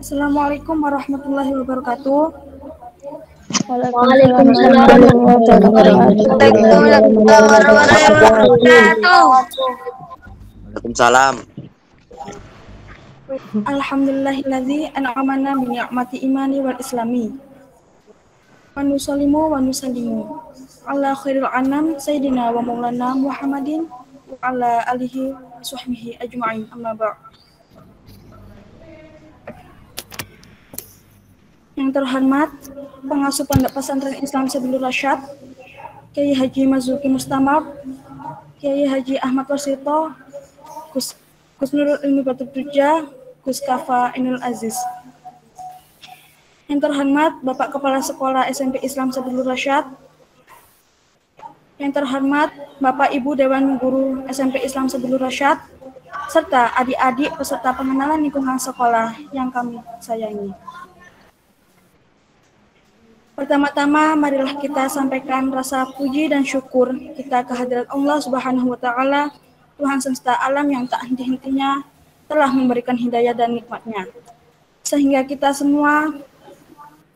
Assalamualaikum warahmatullahi wabarakatuh. Waalaikumsalam Waalaikumsalam warahmatullahi wabarakatuh. Waalaikumsalam. Alhamdulillahilladzi an'amana bi ni'mati imani wal islami. Wa nusallimu wa nusallimu ala khairil anam sayyidina wa maulana Muhammadin wa ala alihi wa sahbihi ajma'in, amma ba'd. Yang terhormat pengasuh Pondok Pesantren Islam Sabilur Rasyad, Kiai Haji Mazuki Mustamab, Kiai Haji Ahmad Warsito, Gus Nurul Ilmi Batu Duja, Gus Kafa Inul Aziz. Yang terhormat Bapak Kepala Sekolah SMP Islam Sabilur Rasyad. Yang terhormat Bapak Ibu Dewan Guru SMP Islam Sabilur Rasyad, serta adik-adik peserta pengenalan lingkungan sekolah yang kami sayangi. Pertama-tama, marilah kita sampaikan rasa puji dan syukur kita kehadirat Allah Subhanahu wa Ta'ala, Tuhan semesta alam yang tak henti-hentinya telah memberikan hidayah dan nikmatnya, sehingga kita semua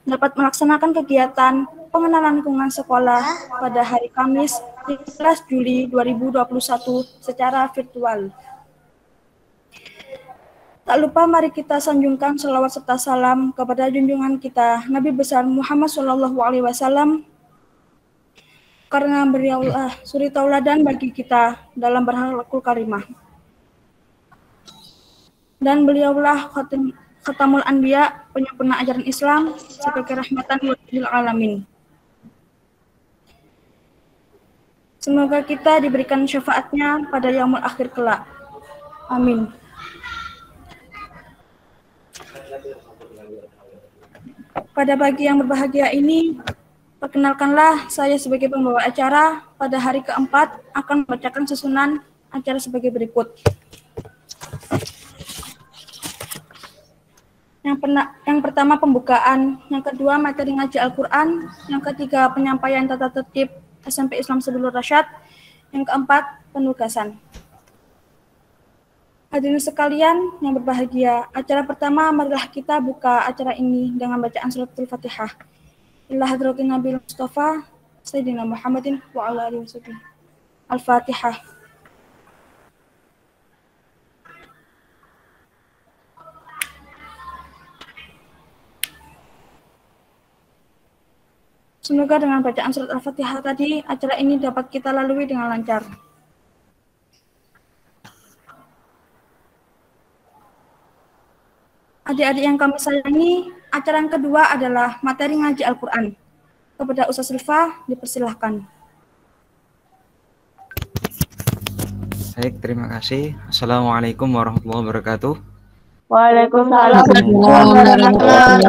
dapat melaksanakan kegiatan pengenalan lingkungan sekolah pada hari Kamis 15 Juli 2021 secara virtual. Tak lupa mari kita sanjungkan selawat serta salam kepada junjungan kita Nabi besar Muhammad SAW, karena beliaulah suri tauladan bagi kita dalam berakhlakul karimah. Dan beliaulah khatamul anbiya, penyempurna ajaran Islam sebagai rahmatan lil alamin. Semoga kita diberikan syafaatnya pada yaumul akhir kelak. Amin. Pada pagi yang berbahagia ini, perkenalkanlah saya sebagai pembawa acara pada hari keempat akan membacakan susunan acara sebagai berikut. Yang pertama pembukaan, yang kedua materi ngaji Al-Quran, yang ketiga penyampaian tata tertib SMP Islam Sabilur Rasyad, yang keempat penugasan. Hadirin sekalian yang berbahagia, acara pertama marilah kita buka acara ini dengan bacaan suratul Fatihah. Ila hadratin Nabi Mustafa Sayyidina Muhammadin wa ala alihi wasallam. Al-Fatihah. Semoga dengan bacaan surat Al-Fatihah tadi, acara ini dapat kita lalui dengan lancar. Adik-adik yang kami sayangi, acara yang kedua adalah materi ngaji Al-Quran. Kepada Ustaz Silva, dipersilahkan. Baik, terima kasih. Assalamualaikum warahmatullahi wabarakatuh. Waalaikumsalam warahmatullahi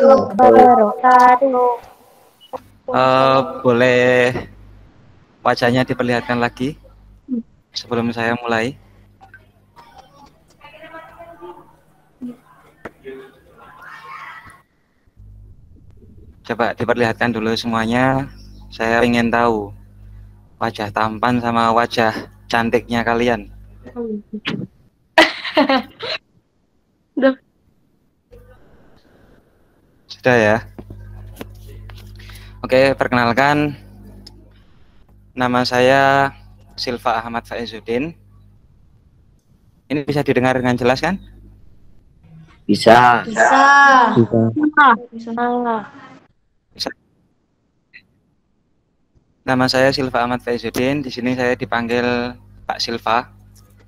wabarakatuh. Boleh wajahnya diperlihatkan lagi sebelum saya mulai? Coba diperlihatkan dulu semuanya. Saya ingin tahu wajah tampan sama wajah cantiknya kalian. Sudah ya? Oke, perkenalkan. Nama saya Silva Ahmad Faizuddin. Ini bisa didengar dengan jelas kan? Bisa. Nama saya Silva Ahmad Faizuddin. Di sini saya dipanggil Pak Silva.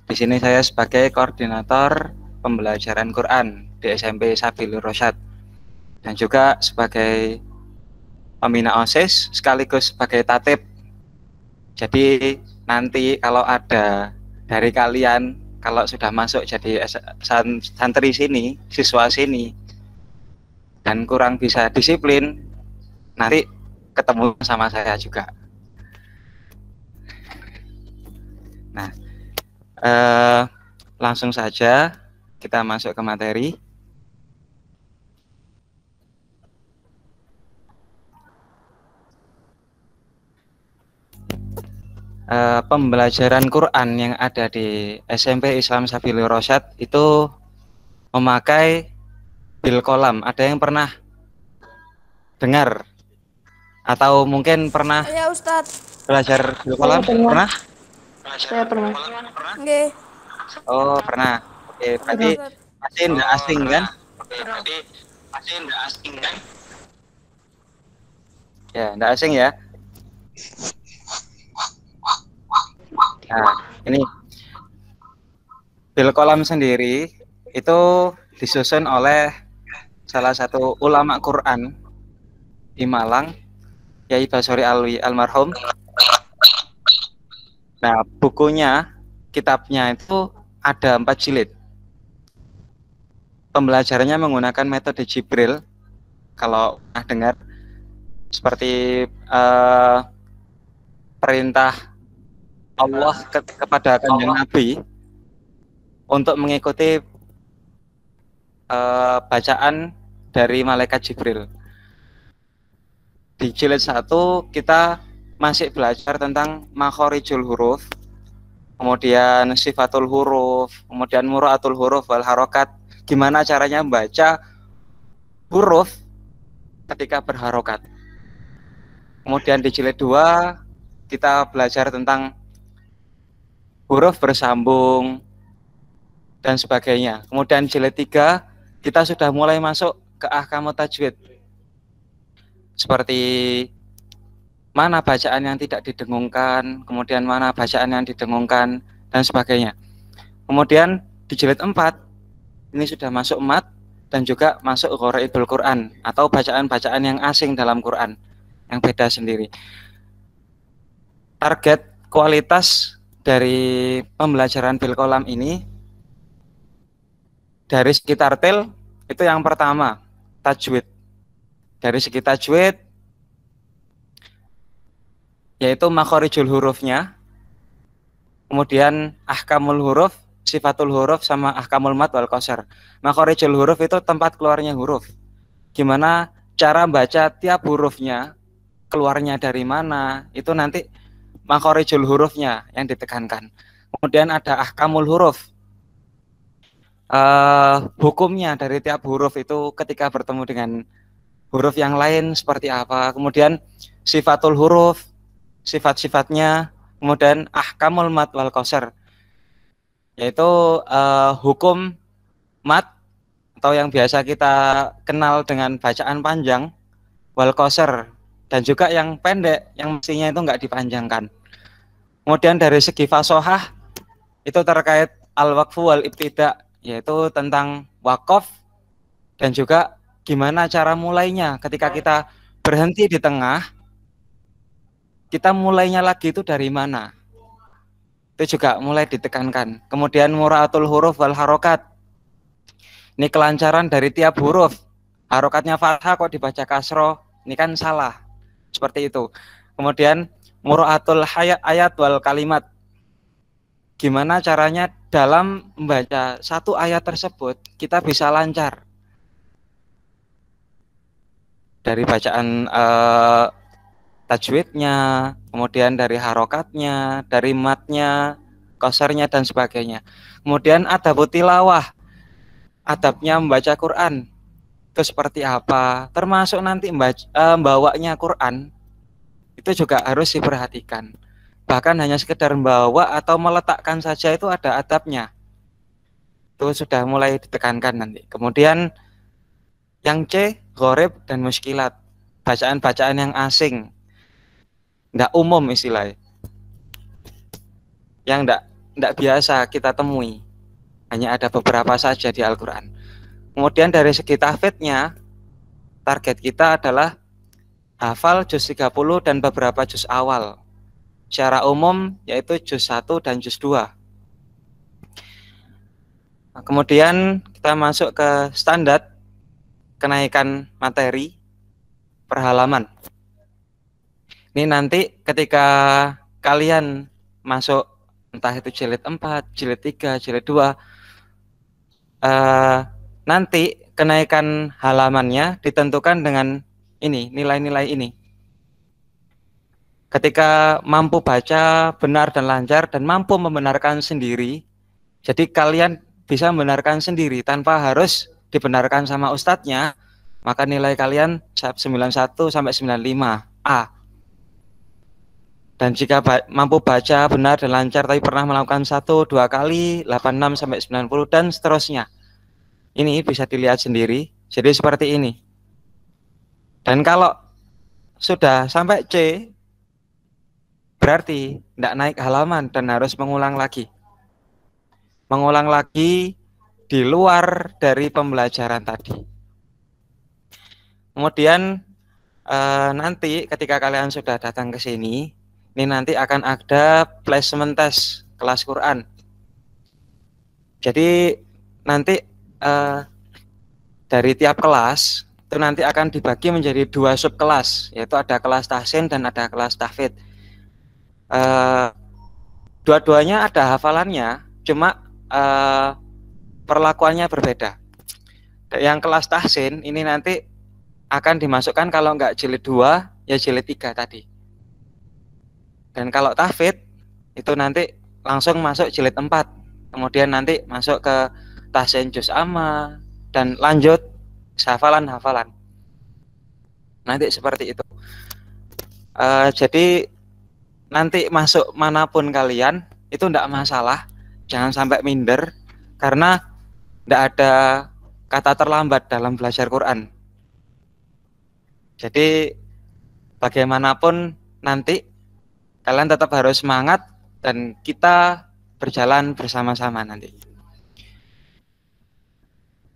Di sini saya sebagai koordinator pembelajaran Quran di SMP Sabilur Rasyad dan juga sebagai pembina OSIS sekaligus sebagai tatib. Jadi nanti kalau ada dari kalian kalau sudah masuk jadi santri sini, siswa sini dan kurang bisa disiplin, nanti ketemu sama saya juga. Nah, langsung saja kita masuk ke materi. Pembelajaran Quran yang ada di SMP Islam Sabilur Rasyad itu memakai bil kolam. Ada yang pernah dengar atau mungkin pernah Ya Ustadz. belajar bil Saya kolam? pernah. Pernah? Saya pernah. Oke. Oh, pernah. Oke, berarti masih enggak asing kan? Ya, enggak asing ya. Nah, ini bil kolam sendiri itu disusun oleh salah satu ulama Quran di Malang, Yai Basori Alwi almarhum. Nah, bukunya, kitabnya itu ada 4 jilid. Pembelajarannya menggunakan metode Jibril. Kalau pernah dengar, seperti perintah Allah kepada kanjeng Nabi untuk mengikuti bacaan dari malaikat Jibril. Di jilid 1 kita masih belajar tentang makhorijul huruf, kemudian sifatul huruf, kemudian mura'atul huruf wal harokat, gimana caranya membaca huruf ketika berharokat. Kemudian di jilid 2 kita belajar tentang huruf bersambung dan sebagainya. Kemudian jilid 3 kita sudah mulai masuk ke ahkamut tajwid, seperti mana bacaan yang tidak didengungkan, kemudian mana bacaan yang didengungkan, dan sebagainya. Kemudian di jilid 4 ini sudah masuk mat dan juga masuk gharaibul Quran atau bacaan-bacaan yang asing dalam Quran yang beda sendiri. Target kualitas dari pembelajaran bil kolam ini dari segi tartil itu yang pertama tajwid. Dari segi tajwid yaitu makhorijul hurufnya, kemudian ahkamul huruf, sifatul huruf, sama ahkamul mat wal qasar. Makhorijul huruf itu tempat keluarnya huruf. Gimana cara baca tiap hurufnya, keluarnya dari mana, itu nanti makhorijul hurufnya yang ditekankan. Kemudian ada ahkamul huruf, hukumnya dari tiap huruf itu ketika bertemu dengan huruf yang lain seperti apa. Kemudian sifatul huruf, sifat-sifatnya. Kemudian ahkamul mat wal qasar, yaitu hukum mat atau yang biasa kita kenal dengan bacaan panjang, wal qasar, dan juga yang pendek yang mestinya itu enggak dipanjangkan. Kemudian dari segi fasohah itu terkait al-waqfu wal ibtida, yaitu tentang wakaf dan juga gimana cara mulainya. Ketika kita berhenti di tengah, kita mulainya lagi itu dari mana, itu juga mulai ditekankan. Kemudian mura'atul huruf wal harokat, ini kelancaran dari tiap huruf. Harokatnya fathah kok dibaca kasroh, ini kan salah, seperti itu. Kemudian mura'atul ayat wal kalimat, gimana caranya dalam membaca satu ayat tersebut kita bisa lancar dari bacaan tajwidnya, kemudian dari harokatnya, dari matnya, qasarnya, dan sebagainya. Kemudian adabut tilawah, adabnya membaca Quran itu seperti apa, termasuk nanti membawanya Quran itu juga harus diperhatikan. Bahkan hanya sekedar membawa atau meletakkan saja itu ada adabnya, itu sudah mulai ditekankan nanti. Kemudian yang C, gharib dan muskilat, bacaan-bacaan yang asing, nggak umum istilahnya, yang nggak biasa kita temui, hanya ada beberapa saja di Al-Quran. Kemudian dari segi tahfidnya, target kita adalah hafal juz 30 dan beberapa juz awal. Secara umum yaitu juz 1 dan juz 2. Nah, kemudian kita masuk ke standar kenaikan materi per halaman. Ini nanti ketika kalian masuk entah itu jilid 4, jilid 3, jilid 2, nanti kenaikan halamannya ditentukan dengan ini, nilai-nilai ini. Ketika mampu baca benar dan lancar dan mampu membenarkan sendiri, jadi kalian bisa membenarkan sendiri tanpa harus dibenarkan sama ustadznya, maka nilai kalian 91 sampai 95 A. Dan jika mampu baca benar dan lancar tapi pernah melakukan 1-2 kali 86 sampai 90 dan seterusnya. Ini bisa dilihat sendiri. Jadi seperti ini. Dan kalau sudah sampai C, berarti tidak naik halaman dan harus mengulang lagi. Mengulang lagi di luar dari pembelajaran tadi. Kemudian nanti ketika kalian sudah datang ke sini, ini nanti akan ada placement test kelas Quran. Jadi nanti dari tiap kelas itu nanti akan dibagi menjadi 2 subkelas, yaitu ada kelas tahsin dan ada kelas tahfidz. Dua-duanya ada hafalannya, cuma perlakuannya berbeda. Yang kelas tahsin ini nanti akan dimasukkan kalau enggak jilid 2 ya jilid 3 tadi. Dan kalau tahfidz itu nanti langsung masuk jilid 4. Kemudian nanti masuk ke tahsin juz amma dan lanjut hafalan-hafalan. Nanti seperti itu. Jadi nanti masuk manapun kalian itu enggak masalah. Jangan sampai minder karena enggak ada kata terlambat dalam belajar Quran. Jadi bagaimanapun nanti kalian tetap harus semangat dan kita berjalan bersama-sama nanti.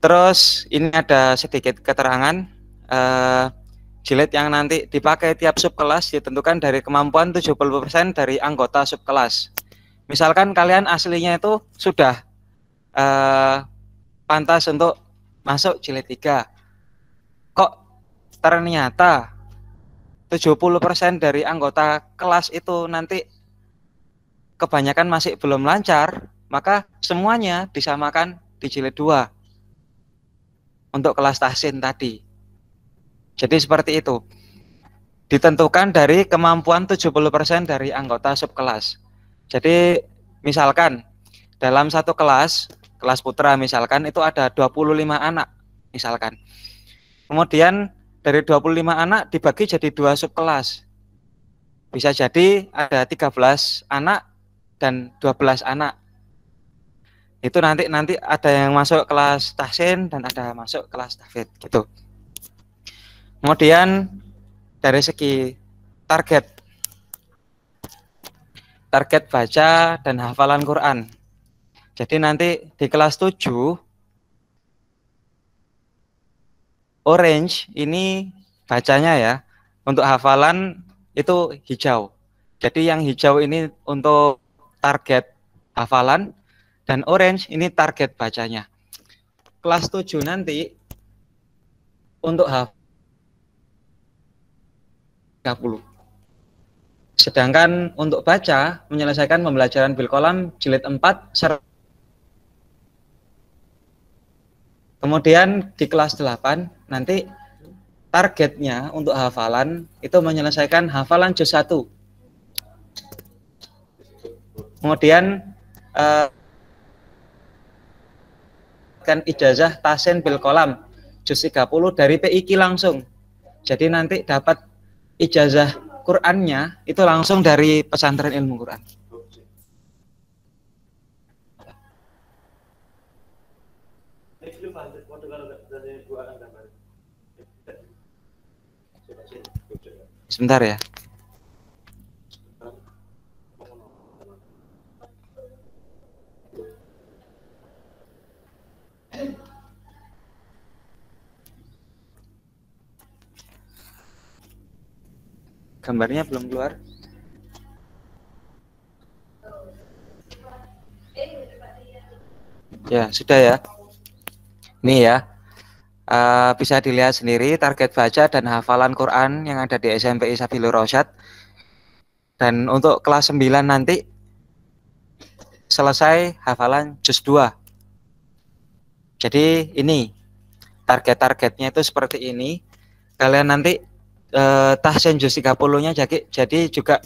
Terus ini ada sedikit keterangan jilid yang nanti dipakai tiap subkelas ditentukan dari kemampuan 70% dari anggota subkelas. Misalkan kalian aslinya itu sudah pantas untuk masuk jilid 3. Kok ternyata 70% dari anggota kelas itu nanti kebanyakan masih belum lancar, maka semuanya disamakan di jilid 2 untuk kelas tahsin tadi. Jadi seperti itu. Ditentukan dari kemampuan 70% dari anggota subkelas. Jadi misalkan dalam satu kelas putra misalkan itu ada 25 anak misalkan. Kemudian dari 25 anak dibagi jadi 2 subkelas. Bisa jadi ada 13 anak dan 12 anak. Itu nanti ada yang masuk kelas tahsin dan ada yang masuk kelas tahfidz gitu. Kemudian dari segi target baca dan hafalan Quran. Jadi nanti di kelas 7 orange ini bacanya ya, untuk hafalan itu hijau. Jadi yang hijau ini untuk target hafalan dan orange ini target bacanya. Kelas 7 nanti untuk hafal 30. Sedangkan untuk baca menyelesaikan pembelajaran bil qalam jilid 4 kemudian di kelas 8 nanti targetnya untuk hafalan itu menyelesaikan hafalan juz 1. Kemudian kan ijazah tahsin bil qalam juz 30 dari PIQ langsung. Jadi nanti dapat ijazah Qur'annya itu langsung dari pesantren ilmu Quran. Sebentar ya. Gambarnya belum keluar. Ya, sudah ya. Ini ya. Bisa dilihat sendiri target baca dan hafalan Quran yang ada di SMPI Sabilur Rasyad. Dan untuk kelas 9 nanti selesai hafalan juz 2. Jadi ini target-targetnya itu seperti ini. Kalian nanti tahsin juz 30-nya jadi juga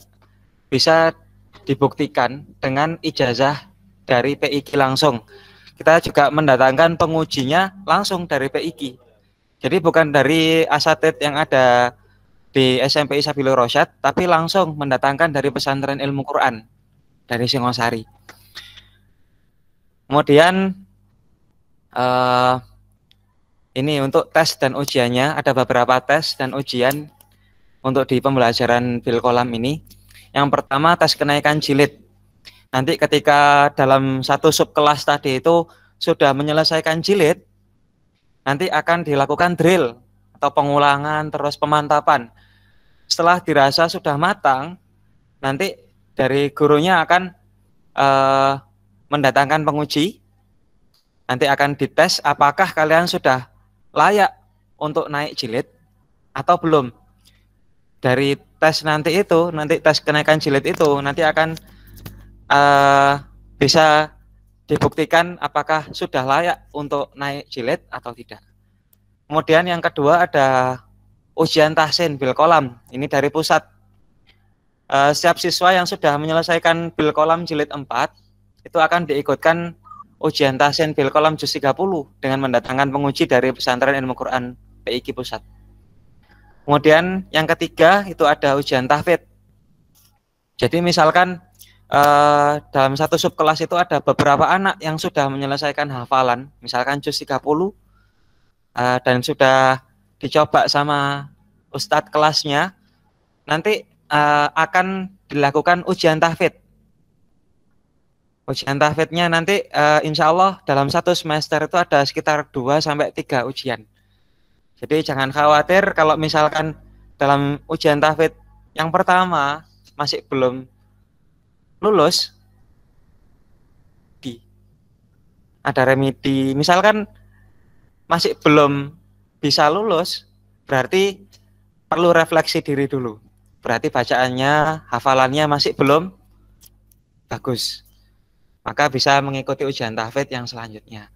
bisa dibuktikan dengan ijazah dari PIQ langsung. kita juga mendatangkan pengujinya langsung dari PIQ. Jadi bukan dari asatid yang ada di SMP Sabilur Rosyad, tapi langsung mendatangkan dari pesantren ilmu Quran dari Singosari. Kemudian ini untuk tes dan ujiannya, ada beberapa tes dan ujian untuk di pembelajaran bil kolam ini. Yang pertama tes kenaikan jilid. Nanti ketika dalam satu subkelas tadi itu sudah menyelesaikan jilid, nanti akan dilakukan drill atau pengulangan terus pemantapan. Setelah dirasa sudah matang, nanti dari gurunya akan mendatangkan penguji. Nanti akan dites apakah kalian sudah layak untuk naik jilid atau belum. Dari tes nanti itu, nanti tes kenaikan jilid itu nanti akan bisa dibuktikan apakah sudah layak untuk naik jilid atau tidak. Kemudian yang kedua ada ujian tahsin bil kolam. Ini dari pusat. Setiap siswa yang sudah menyelesaikan bil kolam jilid 4 itu akan diikutkan ujian tahsin bil kolam juz 30 dengan mendatangkan penguji dari pesantren ilmu Quran PIQ pusat. Kemudian yang ketiga itu ada ujian tahfidz. Jadi misalkan dalam satu subkelas itu ada beberapa anak yang sudah menyelesaikan hafalan, misalkan juz 30 dan sudah dicoba sama ustadz kelasnya, nanti akan dilakukan ujian tahfidz. Ujian tahfidznya nanti insya Allah dalam satu semester itu ada sekitar 2-3 ujian. Jadi jangan khawatir kalau misalkan dalam ujian tahfidz yang pertama masih belum lulus, ada remedi. Misalkan masih belum bisa lulus, berarti perlu refleksi diri dulu. Berarti bacaannya, hafalannya masih belum bagus. Maka bisa mengikuti ujian tahfidz yang selanjutnya.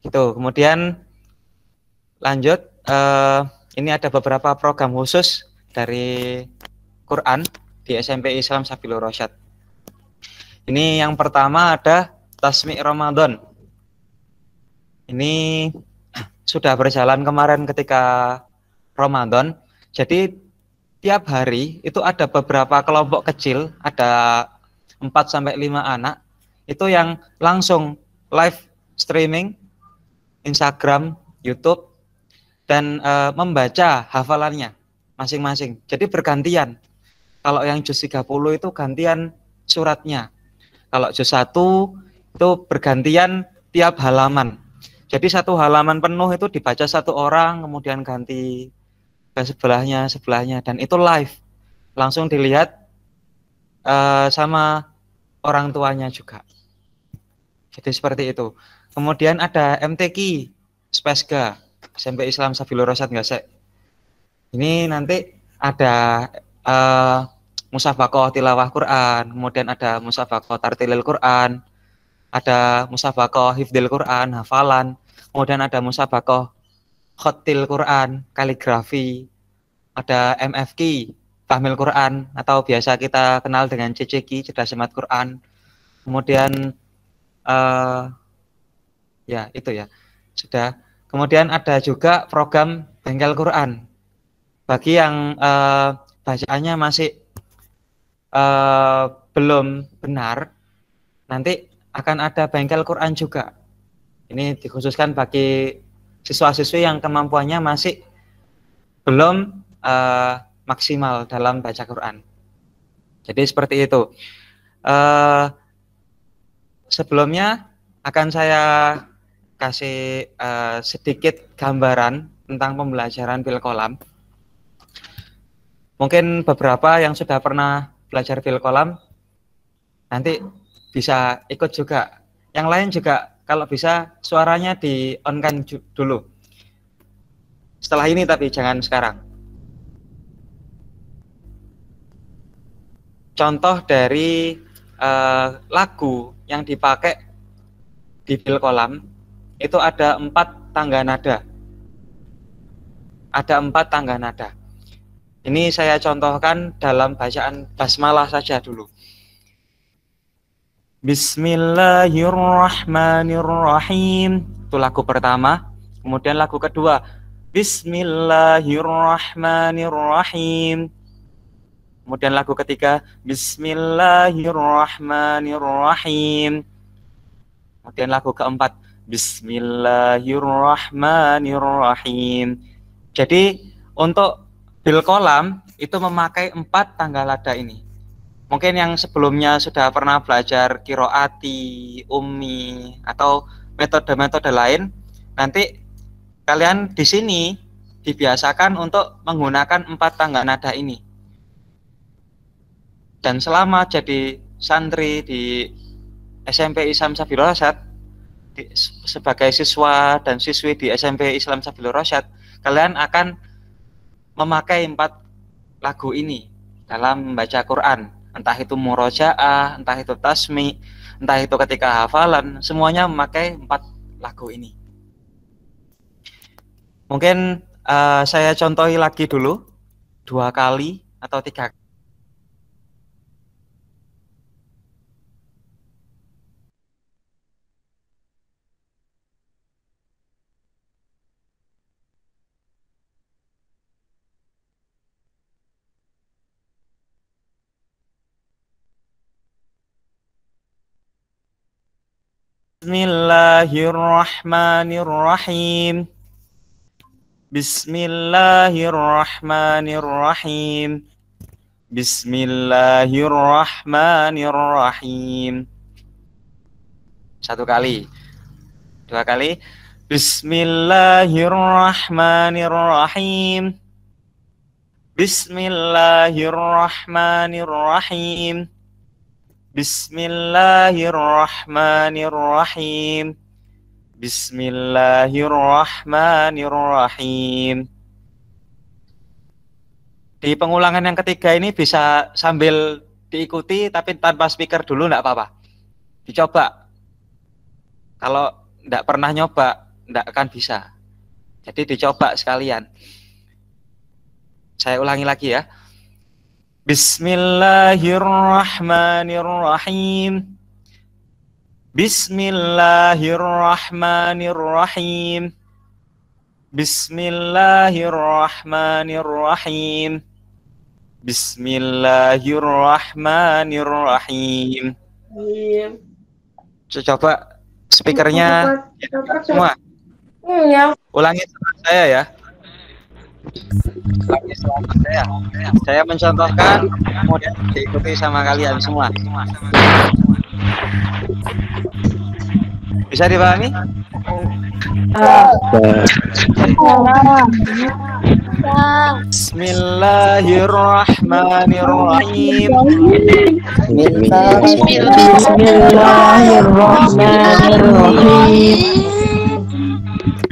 Gitu. Kemudian lanjut, ini ada beberapa program khusus dari Quran di SMP Islam Sabilur Rosyad. Ini yang pertama ada Tasmi' Ramadan. Ini sudah berjalan kemarin ketika Ramadan. Jadi tiap hari itu ada beberapa kelompok kecil, ada 4-5 anak itu yang langsung live streaming Instagram, YouTube, dan membaca hafalannya masing-masing. Jadi bergantian. Kalau yang juz 30 itu gantian suratnya. Kalau juz 1 itu bergantian tiap halaman. Jadi satu halaman penuh itu dibaca satu orang, kemudian ganti ke sebelahnya, dan itu live. Langsung dilihat sama orang tuanya juga. Jadi seperti itu. Kemudian ada MTQ, Spesga, SMP Islam Sabilur Rosyad Ngasek. Ini nanti ada musabaqah tilawah Quran, kemudian ada musabaqah tartilil Quran, ada musabaqah hifdzil Quran, hafalan, kemudian ada musabaqah khattil Quran, kaligrafi, ada MFQ, tahmil Quran, atau biasa kita kenal dengan CCQ, cerdas cermat Quran. Kemudian ya itu ya sudah. Kemudian ada juga program bengkel Quran bagi yang bacaannya masih belum benar, nanti akan ada bengkel Quran juga. Ini dikhususkan bagi siswa-siswi yang kemampuannya masih belum maksimal dalam baca Quran. Jadi seperti itu. Sebelumnya akan saya kasih sedikit gambaran tentang pembelajaran bil kolam. Mungkin beberapa yang sudah pernah belajar bil kolam nanti bisa ikut juga. Yang lain juga kalau bisa suaranya di-on-kan dulu. Setelah ini tapi jangan sekarang. Contoh dari lagu yang dipakai di bil kolam itu ada 4 tangga nada. Ada 4 tangga nada. Ini saya contohkan dalam bacaan basmalah saja dulu. Bismillahirrahmanirrahim. Itu lagu pertama. Kemudian lagu kedua, Bismillahirrahmanirrahim. Kemudian lagu ketiga, Bismillahirrahmanirrahim. Kemudian lagu keempat, Bismillahirrahmanirrahim. Jadi untuk bil kolam itu memakai 4 tangga nada ini. Mungkin yang sebelumnya sudah pernah belajar kiroati, ummi, atau metode-metode lain, nanti kalian di sini dibiasakan untuk menggunakan 4 tangga nada ini. Dan selama jadi santri di SMP Islam Sabilur Rasyad, sebagai siswa dan siswi di SMP Islam Sabilur Rasyad, kalian akan memakai 4 lagu ini dalam membaca Quran. Entah itu murojaah, entah itu tasmi, entah itu ketika hafalan, semuanya memakai 4 lagu ini. Mungkin saya contohi lagi dulu 2 kali atau 3 kali. Bismillahirrahmanirrahim. Bismillahirrahmanirrahim. Bismillahirrahmanirrahim. 1 kali. 2 kali. Bismillahirrahmanirrahim. Bismillahirrahmanirrahim. Bismillahirrahmanirrahim. Bismillahirrahmanirrahim. Di pengulangan yang ketiga ini bisa sambil diikuti tapi tanpa speaker dulu, enggak apa-apa. Dicoba. Kalau enggak pernah nyoba, enggak akan bisa. Jadi dicoba sekalian. Saya ulangi lagi ya. Bismillahirrahmanirrahim. Bismillahirrahmanirrahim. Bismillahirrahmanirrahim. Bismillahirrahmanirrahim. Coba speakernya semua. Ulangi sama saya ya. Ulangi sama saya. Saya mencontohkan, kemudian diikuti sama kalian semua. Bisa dipahami? Bismillahirrahmanirrahim. Bismillahirrahmanirrahim.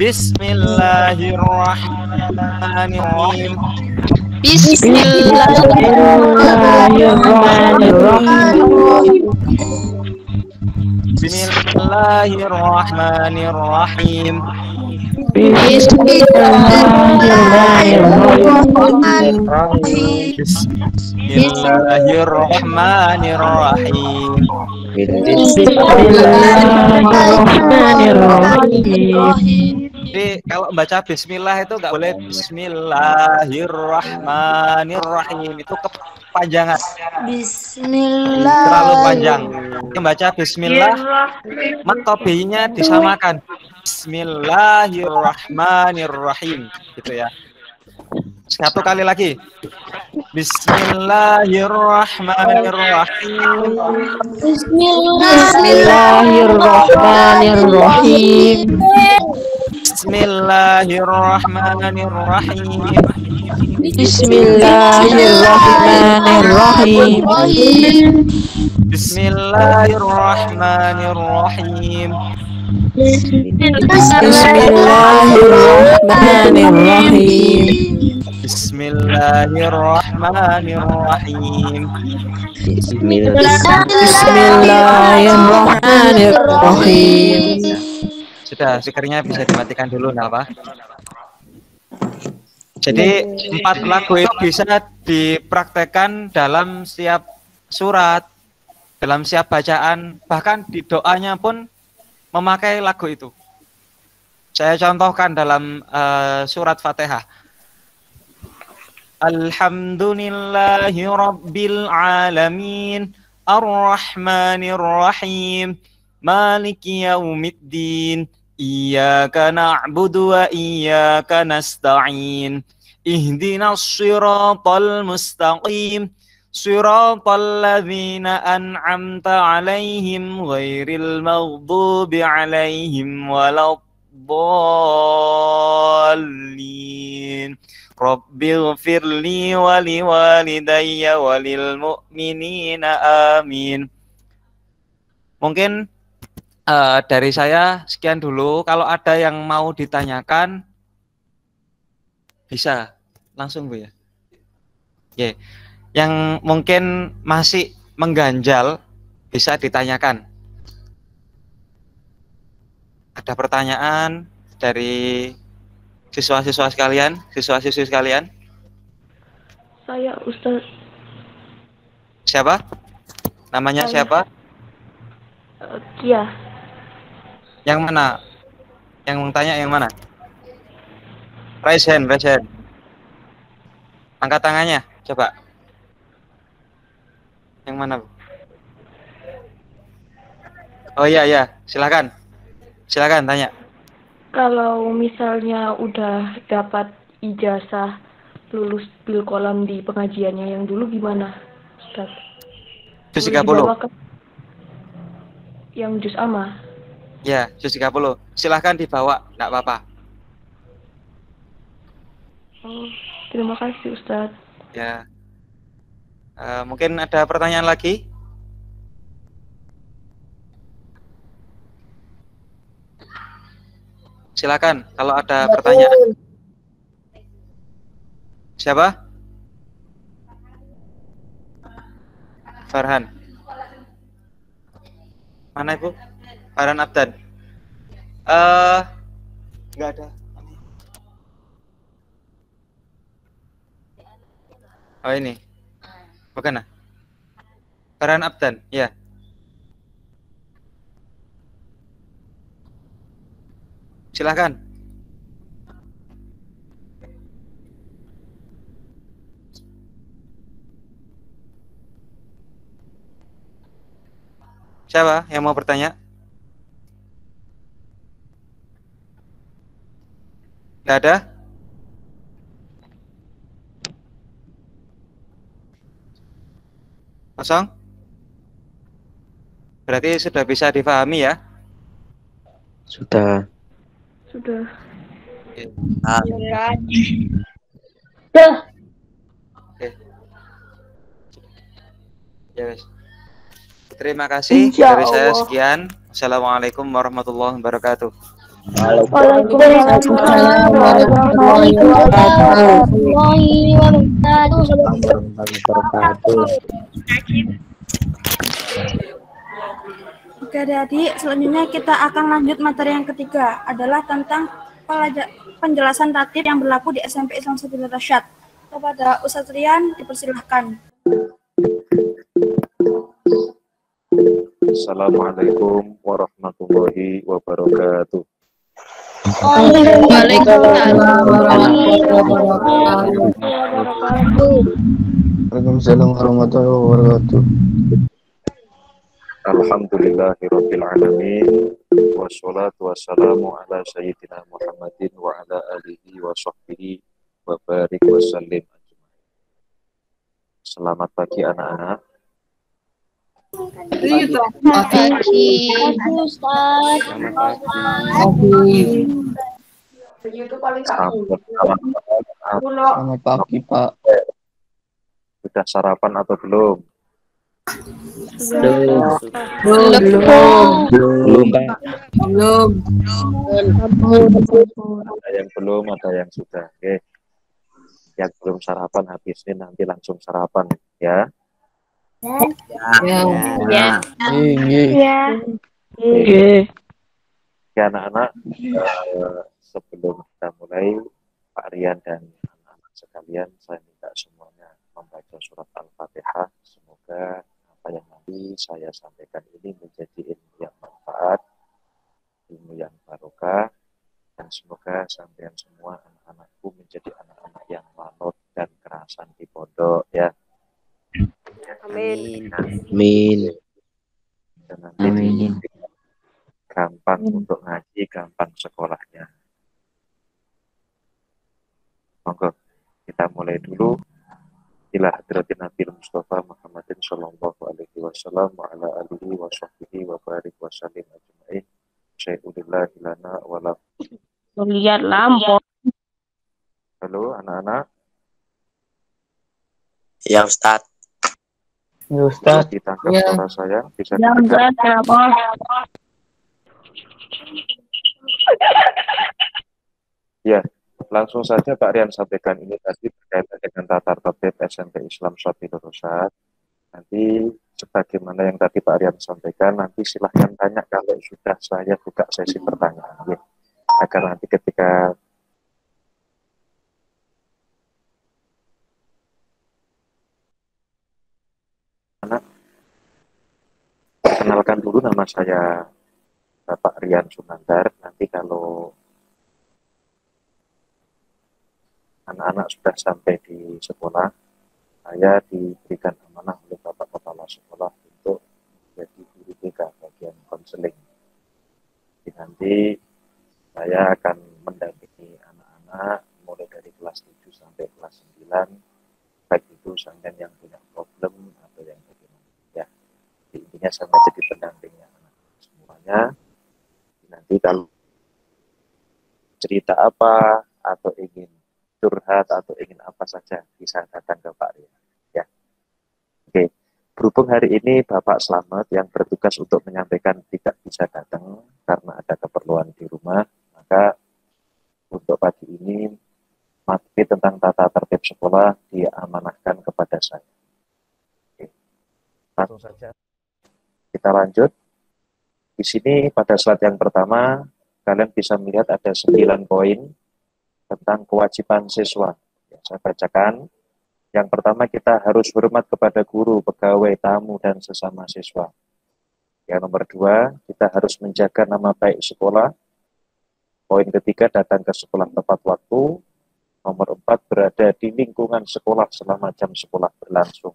Bismillahirrahmanirrahim. Bismillahirrahmanirrahim. Bismillahirrahmanirrahim. Bismillahirrahmanirrahim. Bismillahirrahmanirrahim. Bismillahirrahmanirrahim. Jadi kalau membaca bismillah itu nggak boleh bismillahirrahmanirrahim, itu kepanjangan. Bismillah. Terlalu panjang. Membaca bismillah, maka B-nya disamakan. Bismillahirrahmanirrahim, gitu ya. 1 kali lagi. Bismillahirrahmanirrahim. Bismillahirrahmanirrahim. Bismillahirrahmanirrahim. Bismillahirrahmanirrahim. Bismillahirrahmanirrahim. Bismillahirrahmanirrahim. Bismillahirrahmanirrahim. Bismillahirrahmanirrahim. Sudah, speakernya bisa dimatikan dulu, nggak apa? Jadi 4 lagu itu bisa dipraktekkan dalam setiap surat, dalam setiap bacaan, bahkan di doanya pun memakai lagu itu. Saya contohkan dalam surat Fatihah. Alhamdulillahi Rabbil Alamin, Ar-Rahmanir Rahim, Maliki Yaumiddin, Iyyaka na'budu wa iyyaka nasta'in, Ihdinas siratal mustaqim, Siratal ladzina an'amta 'alaihim ghairil maghdubi 'alaihim waladdallin. Rabbighfirli wa liwalidayya walil mu'minina amin. Mungkin dari saya sekian dulu. Kalau ada yang mau ditanyakan bisa langsung Bu ya. Oke. Yang mungkin masih mengganjal bisa ditanyakan. Ada pertanyaan dari siswa-siswa sekalian, siswa-siswi sekalian? Saya Ustaz. Siapa? Namanya Saya. siapa? Kia. Yang mana? Yang mau tanya yang mana? Raise hand, raise hand. Angkat tangannya, coba. Yang mana, Bu? Oh iya, iya. Silakan. Silakan tanya. Kalau misalnya udah dapat ijazah lulus bil kolam di pengajiannya yang dulu gimana, Ustaz? Juz Boleh 30. dibawa ke yang juz amma? Ya, juz 30. Silahkan dibawa, enggak apa-apa. Oh, terima kasih Ustaz. Ya. Mungkin ada pertanyaan lagi? Silakan kalau ada pertanyaan. Siapa? Farhan. Mana Ibu? Farhan Abdan. Enggak ada. Oh ini. Bukan ah? Farhan Abdan, ya. Silakan. Siapa yang mau bertanya? Tidak ada? Kosong? Berarti sudah bisa difahami ya? Sudah. Sudah. Oke. Ya, wes. Terima kasih dari saya sekian. Assalamualaikum warahmatullahi wabarakatuh. Waalaikumsalam warahmatullahi wabarakatuh. Oke adik-adik, selanjutnya kita akan lanjut materi yang ketiga adalah tentang penjelasan tatib yang berlaku di SMP Islam Sabil Rasyad. Kepada Ustadz Rian dipersilahkan. Assalamualaikum warahmatullahi wabarakatuh. Waalaikumsalam warahmatullahi wabarakatuh. Waalaikumsalam warahmatullahi wabarakatuh. Alhamdulillahirabbil alamin wassalatu wassalamu ala sayyidina Muhammadin wa ala alihi wa sahbihi wa barik wa sallim. Selamat pagi anak-anak. Selamat pagi. Ustaz. Selamat pagi, Pak. Sudah sarapan atau belum? Belum, Pak. Ada yang belum, ada yang sudah. Oke. Yang belum sarapan habis ini nanti langsung sarapan ya. Ya anak-anak, sebelum kita mulai, Pak Rian dan anak-anak sekalian, saya minta semuanya membaca surat Al-Fatihah. Semoga apa yang nanti saya sampaikan ini menjadi ilmu yang manfaat, ilmu yang barokah, dan semoga sampean semua anak-anakku menjadi anak-anak yang manut dan kerasan di pondok ya. Amin. Amin. Dan nanti Amin. gampang untuk ngaji, gampang sekolahnya. Monggo kita mulai dulu. Ila hadratin Nabi Mustafa Muhammadin sallallahu alaihi wasallam wa ala alihi wa sahbihi wa barik wa sallim ajma'in. Syai'ulillahi lana wa lakum. Lihat lampu. Halo anak-anak. Ya Ustaz. Ya Bisa Ustaz. ditangkap Ya. suara saya? Bisa Yang didengar? berat kenapa? Ya, langsung saja Pak Rian sampaikan ini tadi berkaitan dengan tata tertib SMP Islam Sabilur Rasyad. Nanti sebagaimana yang tadi Pak Rian sampaikan, nanti silahkan tanya kalau sudah saya buka sesi pertanyaan. Ya. Agar nanti ketika anak kenalkan dulu, nama saya Bapak Rian Sunandar. Nanti kalau anak-anak sudah sampai di sekolah, saya diberikan amanah oleh Bapak Kepala Sekolah untuk menjadi guru TK bagian konseling. Jadi nanti saya akan mendampingi anak-anak mulai dari kelas 7 sampai kelas 9, baik itu sampean yang punya problem atau yang bagaimana. Ya, jadi intinya saya menjadi pendampingnya anak semuanya. Nanti kalau cerita apa atau ingin curhat atau ingin apa saja bisa datang ke Pak Rian. Ya, oke. Berhubung hari ini Bapak Slamet yang bertugas untuk menyampaikan tidak bisa datang karena ada keperluan di rumah, maka untuk pagi ini materi tentang tata tertib sekolah diamanahkan kepada saya. Oke. Langsung saja kita lanjut. Di sini pada slide yang pertama kalian bisa melihat ada 9 poin tentang kewajiban siswa. Ya, saya bacakan. Yang pertama, kita harus hormat kepada guru, pegawai, tamu, dan sesama siswa. Yang nomor 2, kita harus menjaga nama baik sekolah. Poin ketiga, datang ke sekolah tepat waktu. Nomor 4, berada di lingkungan sekolah selama jam sekolah berlangsung.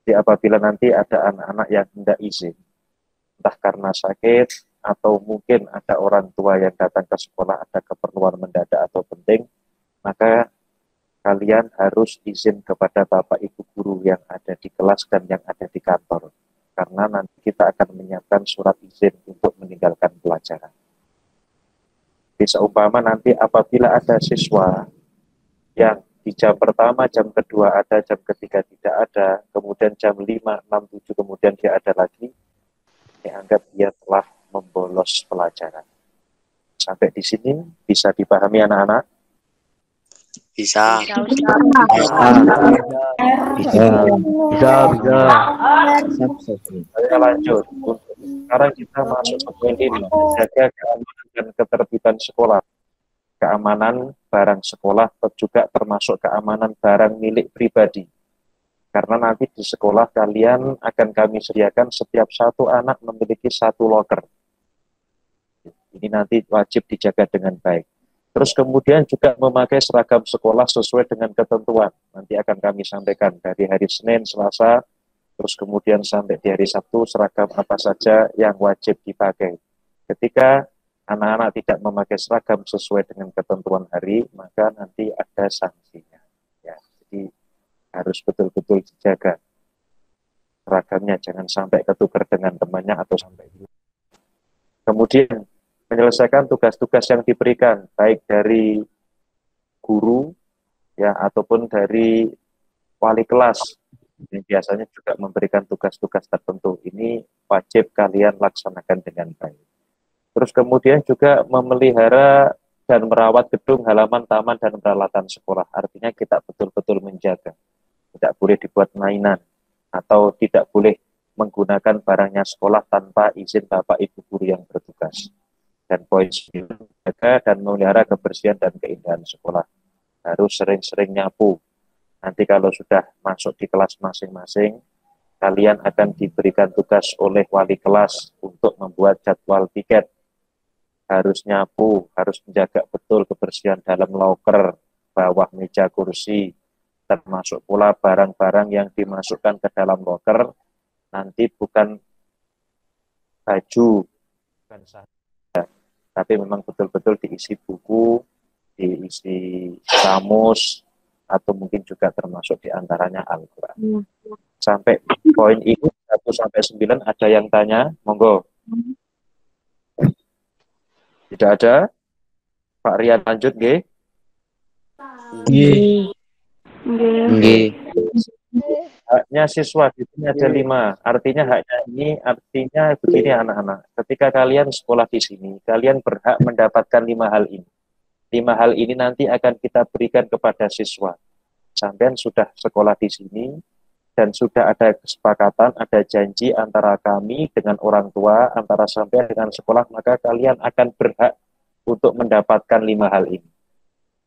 Jadi apabila nanti ada anak-anak yang hendak izin, entah karena sakit, atau mungkin ada orang tua yang datang ke sekolah ada keperluan mendadak atau penting, maka kalian harus izin kepada Bapak Ibu guru yang ada di kelas dan yang ada di kantor. Karena nanti kita akan menyiapkan surat izin untuk meninggalkan pelajaran. Bisa umpama nanti apabila ada siswa yang di jam pertama, jam kedua ada, jam ketiga tidak ada, kemudian jam 5, 6, 7 kemudian dia ada lagi, dianggap dia telah membolos pelajaran. Sampai di sini bisa dipahami anak-anak? Bisa. Saya lanjut. Sekarang kita masuk ke poin ini, menjaga keamanan dan ketertiban sekolah. Keamanan barang sekolah juga termasuk keamanan barang milik pribadi. Karena nanti di sekolah kalian akan kami sediakan setiap satu anak memiliki satu loker. Ini nanti wajib dijaga dengan baik. Terus kemudian juga memakai seragam sekolah sesuai dengan ketentuan. Nanti akan kami sampaikan dari hari Senin, Selasa, terus kemudian sampai di hari Sabtu seragam apa saja yang wajib dipakai. Ketika anak-anak tidak memakai seragam sesuai dengan ketentuan hari, maka nanti ada sanksinya. Ya, jadi harus betul-betul dijaga seragamnya, jangan sampai ketukar dengan temannya atau sampai dulu. Kemudian menyelesaikan tugas-tugas yang diberikan baik dari guru ya ataupun dari wali kelas yang biasanya juga memberikan tugas-tugas tertentu, ini wajib kalian laksanakan dengan baik. Terus kemudian juga memelihara dan merawat gedung, halaman, taman, dan peralatan sekolah. Artinya kita betul-betul menjaga. Tidak boleh dibuat mainan atau tidak boleh menggunakan barangnya sekolah tanpa izin Bapak Ibu guru yang bertugas. Dan poin 9, jaga dan memelihara kebersihan dan keindahan sekolah. Harus sering-sering nyapu. Nanti kalau sudah masuk di kelas masing-masing, kalian akan diberikan tugas oleh wali kelas untuk membuat jadwal piket. Harus nyapu, harus menjaga betul kebersihan dalam loker, bawah meja kursi, termasuk pula barang-barang yang dimasukkan ke dalam loker, nanti bukan baju, bukan saja, tapi memang betul-betul diisi buku, diisi kamus, atau mungkin juga termasuk diantaranya Al-Quran. Sampai poin ini 1 sampai 9 ada yang tanya, monggo. Tidak ada? Pak Rian lanjut, nggih. Nggih. Haknya siswa di sini ada 5. Artinya haknya ini artinya begini anak-anak. Ketika kalian sekolah di sini, kalian berhak mendapatkan 5 hal ini. 5 hal ini nanti akan kita berikan kepada siswa. Sampean sudah sekolah di sini dan sudah ada kesepakatan, ada janji antara kami dengan orang tua, antara sampean dengan sekolah, maka kalian akan berhak untuk mendapatkan 5 hal ini.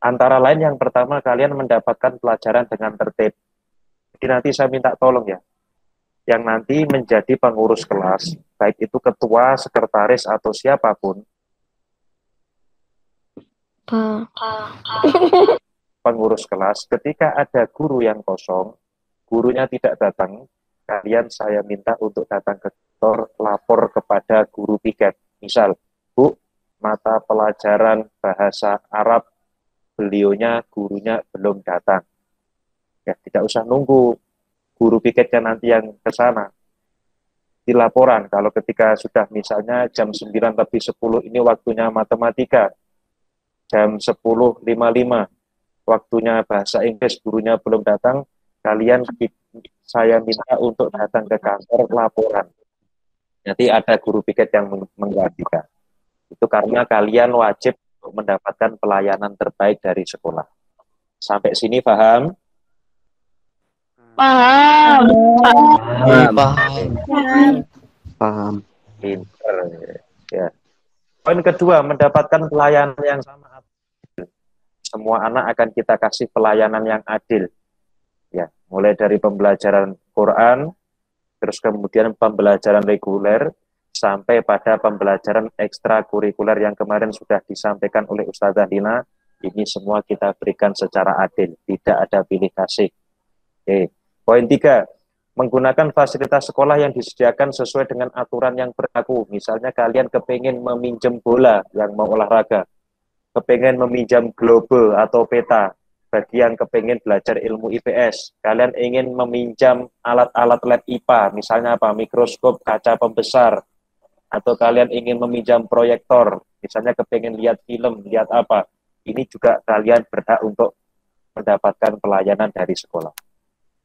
Antara lain yang pertama, kalian mendapatkan pelajaran dengan tertib. Jadi nanti saya minta tolong ya, yang nanti menjadi pengurus kelas, baik itu ketua, sekretaris, atau siapapun, pengurus kelas, ketika ada guru yang kosong, gurunya tidak datang, kalian saya minta untuk datang ke kantor, lapor kepada guru piket. Misal, Bu, mata pelajaran bahasa Arab, beliaunya, gurunya belum datang. Ya, tidak usah nunggu guru piketnya nanti yang ke sana. Di laporan, kalau ketika sudah misalnya jam 9:10 ini waktunya matematika, jam 10:55 waktunya bahasa Inggris, gurunya belum datang, kalian saya minta untuk datang ke kantor laporan. Nanti ada guru piket yang menggantikan. Itu karena kalian wajib untuk mendapatkan pelayanan terbaik dari sekolah. Sampai sini paham? Paham. Paham. Pinter. Ya. Poin kedua, mendapatkan pelayanan yang sama. Semua anak akan kita kasih pelayanan yang adil. Ya, mulai dari pembelajaran Quran, terus kemudian pembelajaran reguler, sampai pada pembelajaran ekstrakurikuler yang kemarin sudah disampaikan oleh Ustazah Dina, ini semua kita berikan secara adil, tidak ada pilih kasih. Oke. Poin 3, menggunakan fasilitas sekolah yang disediakan sesuai dengan aturan yang berlaku. Misalnya kalian kepengen meminjam bola yang mau olahraga, kepengen meminjam globe atau peta, bagi yang kepengen belajar ilmu IPS, kalian ingin meminjam alat-alat lab IPA, misalnya apa, mikroskop, kaca pembesar, atau kalian ingin meminjam proyektor, misalnya kepengen lihat film, lihat apa, ini juga kalian berhak untuk mendapatkan pelayanan dari sekolah.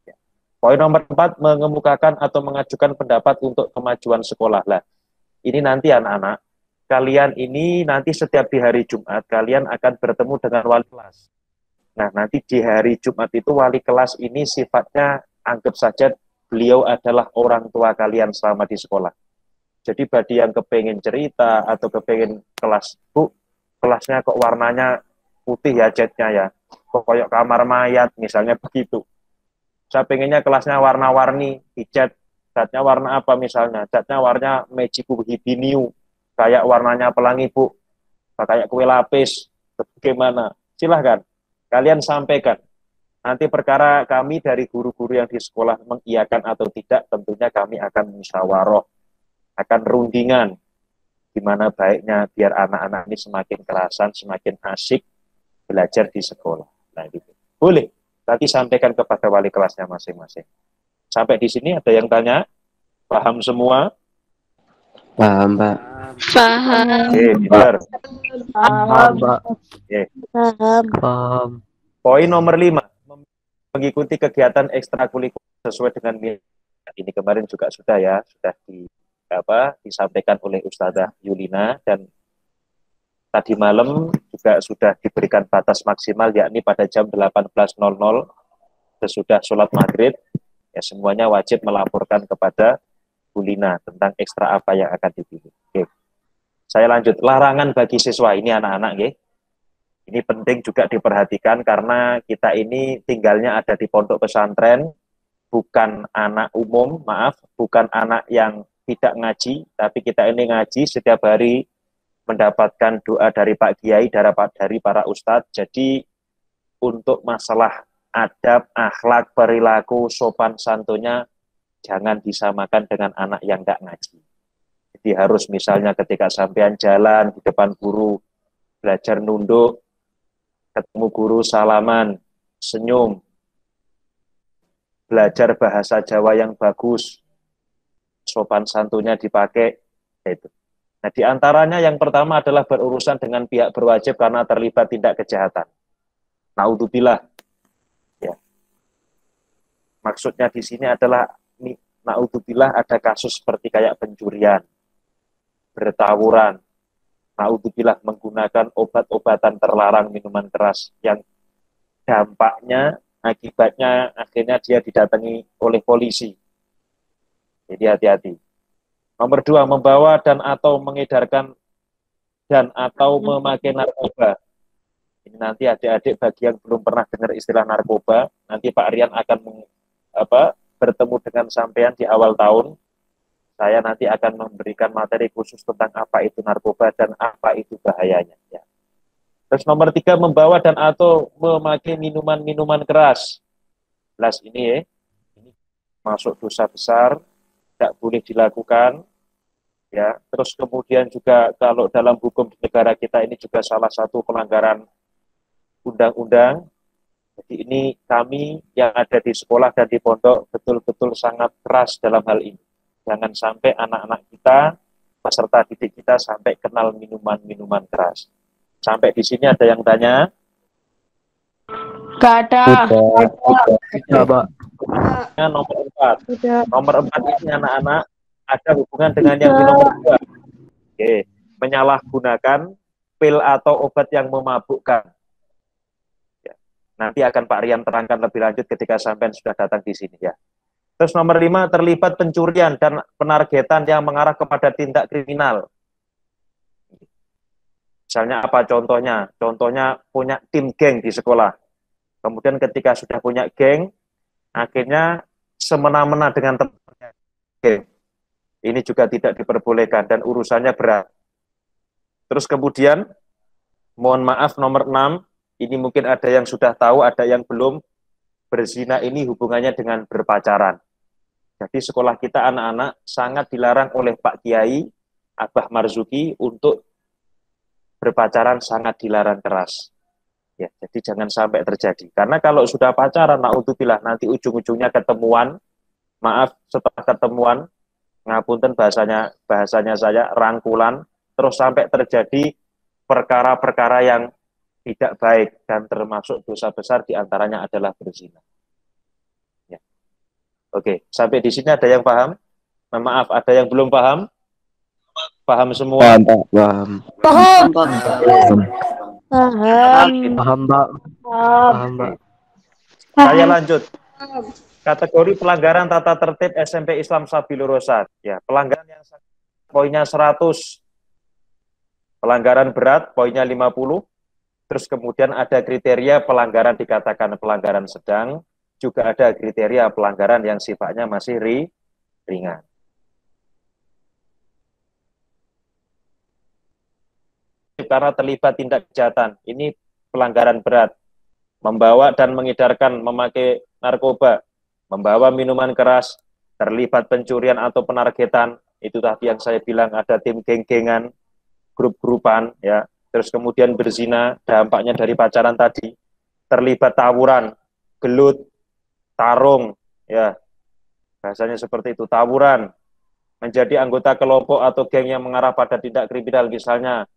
Ya. Poin nomor 4, mengemukakan atau mengajukan pendapat untuk kemajuan sekolah. Lah, ini nanti anak-anak, kalian ini nanti setiap di hari Jumat, kalian akan bertemu dengan wali kelas. Nah, nanti di hari Jumat itu wali kelas ini sifatnya, anggap saja beliau adalah orang tua kalian selama di sekolah. Jadi bagi yang kepengen cerita atau kepengen kelas, Bu, kelasnya kok warnanya putih ya catnya ya, kok kayak kamar mayat, misalnya begitu. Saya pengennya kelasnya warna-warni, dicat, catnya warna apa misalnya, catnya warna Magiku Hibiniu, kayak warnanya pelangi Bu, kayak kue lapis, bagaimana? Silahkan, kalian sampaikan. Nanti perkara kami dari guru-guru yang di sekolah mengiyakan atau tidak, tentunya kami akan musyawarah, akan rundingan, gimana baiknya biar anak-anak ini semakin kerasan, semakin asik belajar di sekolah. Nah, gitu. Boleh, nanti sampaikan kepada wali kelasnya masing-masing. Sampai di sini ada yang tanya? Paham semua? Paham, Pak. Paham. Oke, benar. Paham, Pak. Oke. Paham. Poin nomor 5, mengikuti kegiatan ekstrakurikuler sesuai dengan minat. Ini kemarin juga sudah ya, sudah disampaikan oleh Ustazah Yulina, dan tadi malam juga sudah diberikan batas maksimal, yakni pada jam 18.00 sesudah sholat maghrib, ya semuanya wajib melaporkan kepada Bu Lina tentang ekstra apa yang akan dipilih. Oke. Saya lanjut, larangan bagi siswa, ini anak-anak ya. Ini penting juga diperhatikan karena kita ini tinggalnya ada di pondok pesantren, bukan anak umum, maaf, bukan anak yang tidak ngaji, tapi kita ini ngaji setiap hari, mendapatkan doa dari Pak Kiai, dari para ustadz. Jadi untuk masalah adab, akhlak, perilaku, sopan santunnya jangan disamakan dengan anak yang nggak ngaji. Jadi harus misalnya ketika sampean jalan di depan guru, belajar nunduk, ketemu guru salaman, senyum, belajar bahasa Jawa yang bagus, sopan santunnya dipakai, itu. Nah, di antaranya yang pertama adalah berurusan dengan pihak berwajib karena terlibat tindak kejahatan. Naudzubillah. Ya. Maksudnya di sini adalah naudzubillah ada kasus seperti kayak pencurian, bertawuran, naudzubillah menggunakan obat-obatan terlarang, minuman keras yang dampaknya, akibatnya akhirnya dia didatangi oleh polisi. Jadi hati-hati. Nomor 2, membawa dan atau mengedarkan dan atau memakai narkoba. Ini nanti adik-adik bagi yang belum pernah dengar istilah narkoba, nanti Pak Rian akan bertemu dengan sampean di awal tahun. Saya nanti akan memberikan materi khusus tentang apa itu narkoba dan apa itu bahayanya. Ya. Terus nomor 3, membawa dan atau memakai minuman-minuman keras. Jelas ini ini masuk dosa besar, tidak boleh dilakukan. Ya, terus kemudian juga kalau dalam hukum di negara kita ini juga salah satu pelanggaran undang-undang. Jadi ini kami yang ada di sekolah dan di pondok betul-betul sangat keras dalam hal ini. Jangan sampai anak-anak kita, peserta didik kita sampai kenal minuman-minuman keras. Sampai di sini ada yang tanya? Gak ada. Tidak, Pak. Nomor 4. Nomor 4 ini anak-anak ada hubungan dengan yang di nomor 2. Oke, menyalahgunakan pil atau obat yang memabukkan. Ya. Nanti akan Pak Rian terangkan lebih lanjut ketika sampean sudah datang di sini ya. Terus nomor 5, terlibat pencurian dan penargetan yang mengarah kepada tindak kriminal. Misalnya apa contohnya? Contohnya punya tim geng di sekolah. Kemudian ketika sudah punya geng, akhirnya semena-mena dengan temannya geng. Ini juga tidak diperbolehkan dan urusannya berat. Terus kemudian, mohon maaf nomor 6, ini mungkin ada yang sudah tahu, ada yang belum. Berzina ini hubungannya dengan berpacaran. Jadi sekolah kita anak-anak sangat dilarang oleh Pak Kiai, Abah Marzuki untuk berpacaran, sangat dilarang keras. Ya, jadi jangan sampai terjadi. Karena kalau sudah pacaran, naudzubillah, nanti ujung-ujungnya ketemuan, maaf setelah ketemuan, ngapunten bahasanya saya rangkulan, terus sampai terjadi perkara-perkara yang tidak baik dan termasuk dosa besar diantaranya adalah berzina. Ya. Oke, sampai di sini ada yang paham? Maaf, ada yang belum paham? Paham semua? Paham. Paham. Paham, Pak. Paham, Pak. Saya lanjut. Kategori pelanggaran tata tertib SMP Islam Sabilur Rasyad. Ya, pelanggaran yang poinnya 100. Pelanggaran berat poinnya 50. Terus kemudian ada kriteria pelanggaran dikatakan pelanggaran sedang, juga ada kriteria pelanggaran yang sifatnya masih ringan. Karena terlibat tindak kejahatan, ini pelanggaran berat. Membawa dan mengedarkan memakai narkoba, membawa minuman keras, terlibat pencurian atau penargetan, itu tadi yang saya bilang ada tim geng-gengan, grup-grupan, ya. Terus kemudian berzina, dampaknya dari pacaran tadi, terlibat tawuran, gelut, tarung, ya, bahasanya seperti itu, tawuran, menjadi anggota kelompok atau geng yang mengarah pada tindak kriminal, misalnya,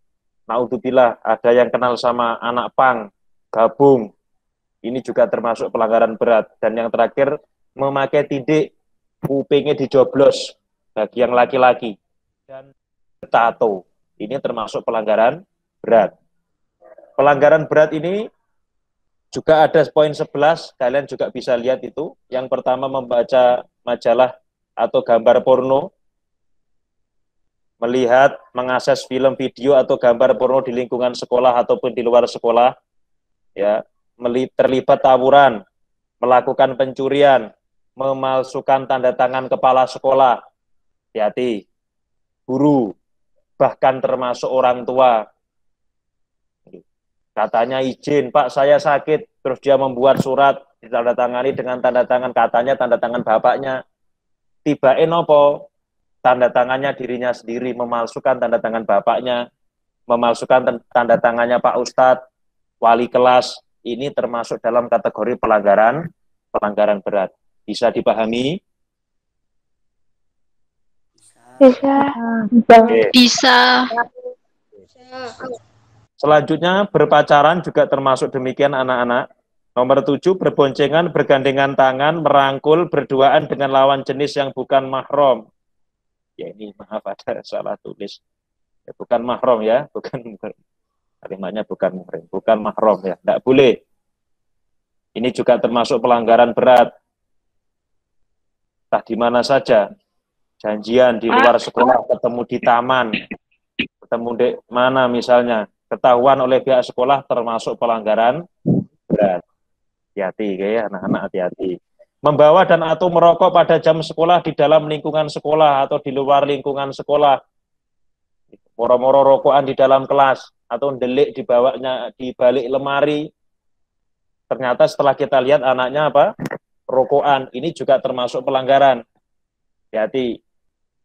naudzubillah, ada yang kenal sama anak pang, gabung, ini juga termasuk pelanggaran berat. Dan yang terakhir, memakai tidik, kupingnya dijoblos bagi yang laki-laki, dan tato, ini termasuk pelanggaran berat. Pelanggaran berat ini juga ada poin 11, kalian juga bisa lihat itu. Yang pertama, membaca majalah atau gambar porno, melihat, mengakses film, video, atau gambar porno di lingkungan sekolah ataupun di luar sekolah, ya, terlibat tawuran, melakukan pencurian, memalsukan tanda tangan kepala sekolah, hati-hati. Guru, bahkan termasuk orang tua. Katanya izin, Pak saya sakit, terus dia membuat surat, ditandatangani dengan tanda tangan, katanya tanda tangan bapaknya. Tibain opo, tanda tangannya dirinya sendiri, memalsukan tanda tangan bapaknya, memalsukan tanda tangannya Pak Ustadz, wali kelas, ini termasuk dalam kategori pelanggaran berat. Bisa dipahami? Bisa. Oke. Bisa. Selanjutnya, berpacaran juga termasuk demikian anak-anak. Nomor 7, berboncengan, bergandengan tangan, merangkul, berduaan dengan lawan jenis yang bukan mahram. Ya ini maaf ada salah tulis. Ya, bukan mahram ya, bukan kalimatnya bukan mahram ya, tidak boleh. Ini juga termasuk pelanggaran berat. Entah di mana saja, janjian di luar sekolah, ketemu di taman, ketemu di mana misalnya, ketahuan oleh pihak sekolah termasuk pelanggaran berat. Hati-hati ya anak-anak, hati-hati. Membawa dan atau merokok pada jam sekolah di dalam lingkungan sekolah atau di luar lingkungan sekolah. Moro-moro rokokan di dalam kelas atau delik dibawanya di balik lemari. Ternyata setelah kita lihat anaknya apa? Rokokan. Ini juga termasuk pelanggaran. Hati-hati.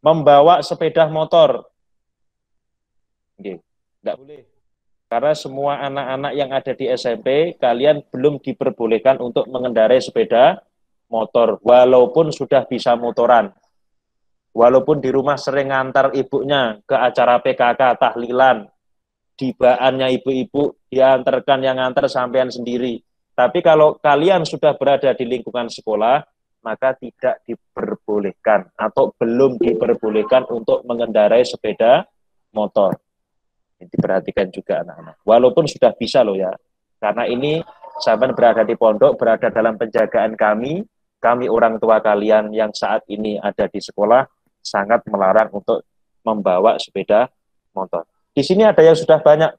Membawa sepeda motor. Tidak boleh. Karena semua anak-anak yang ada di SMP, kalian belum diperbolehkan untuk mengendarai sepeda motor, walaupun sudah bisa motoran. Walaupun di rumah sering ngantar ibunya ke acara PKK, tahlilan, dibaannya ibu-ibu, diantarkan yang ngantar sampean sendiri. Tapi kalau kalian sudah berada di lingkungan sekolah, maka tidak diperbolehkan atau belum diperbolehkan untuk mengendarai sepeda motor. Diperhatikan juga anak-anak. Walaupun sudah bisa loh ya. Karena ini sahabat berada di pondok, berada dalam penjagaan kami orang tua kalian yang saat ini ada di sekolah, sangat melarang untuk membawa sepeda motor. Di sini ada yang sudah banyak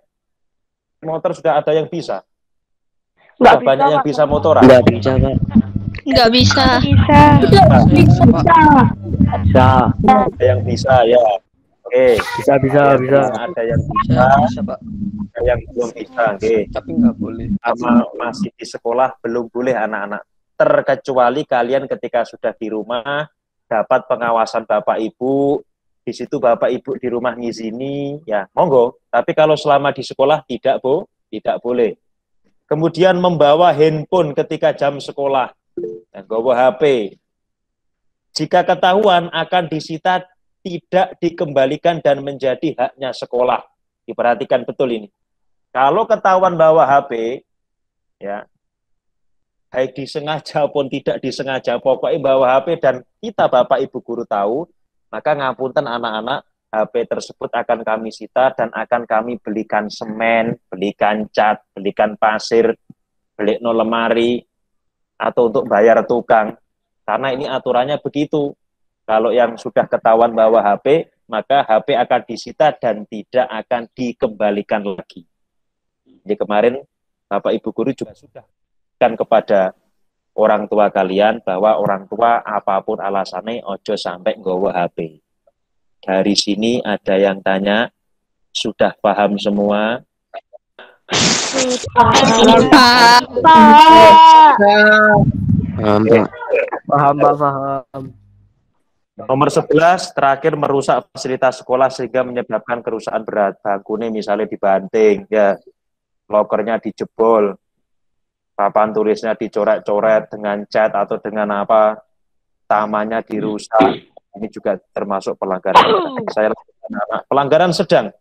motor, sudah ada yang bisa. Sudah banyak yang bisa motoran. Nggak bisa, Pak. Nggak bisa. Bisa. Ada yang bisa ya. Oke. Bisa. Ada yang bisa, Pak. ada yang belum bisa. Oke. Tapi nggak boleh. Sama masih di sekolah belum boleh anak-anak. Terkecuali kalian ketika sudah di rumah dapat pengawasan Bapak Ibu, di situ Bapak Ibu di rumah ngizini, ya monggo. Tapi kalau selama di sekolah tidak boleh. Kemudian membawa handphone ketika jam sekolah, bawa HP. Jika ketahuan akan disita, tidak dikembalikan dan menjadi haknya sekolah. Diperhatikan betul ini. Kalau ketahuan bawa HP, ya, baik disengaja pun tidak disengaja, pokoknya bawa HP dan kita Bapak Ibu guru tahu, maka ngapunten anak-anak, HP tersebut akan kami sita dan akan kami belikan semen, belikan cat, belikan pasir, beli no lemari, atau untuk bayar tukang. Karena ini aturannya begitu. Kalau yang sudah ketahuan bawa HP, maka HP akan disita dan tidak akan dikembalikan lagi. Jadi kemarin Bapak Ibu guru juga sudah kan kepada orang tua kalian bahwa orang tua apapun alasannya ojo sampai nggawa HP. Dari sini ada yang tanya, sudah paham semua? Paham, Pak, paham. Nomor 11, terakhir merusak fasilitas sekolah sehingga menyebabkan kerusakan berat. Bangkunya misalnya dibanting, ya, lokernya dijebol, papan tulisnya dicoret-coret dengan cat atau dengan apa, tamannya dirusak. Ini juga termasuk pelanggaran. Saya anak pelanggaran sedang,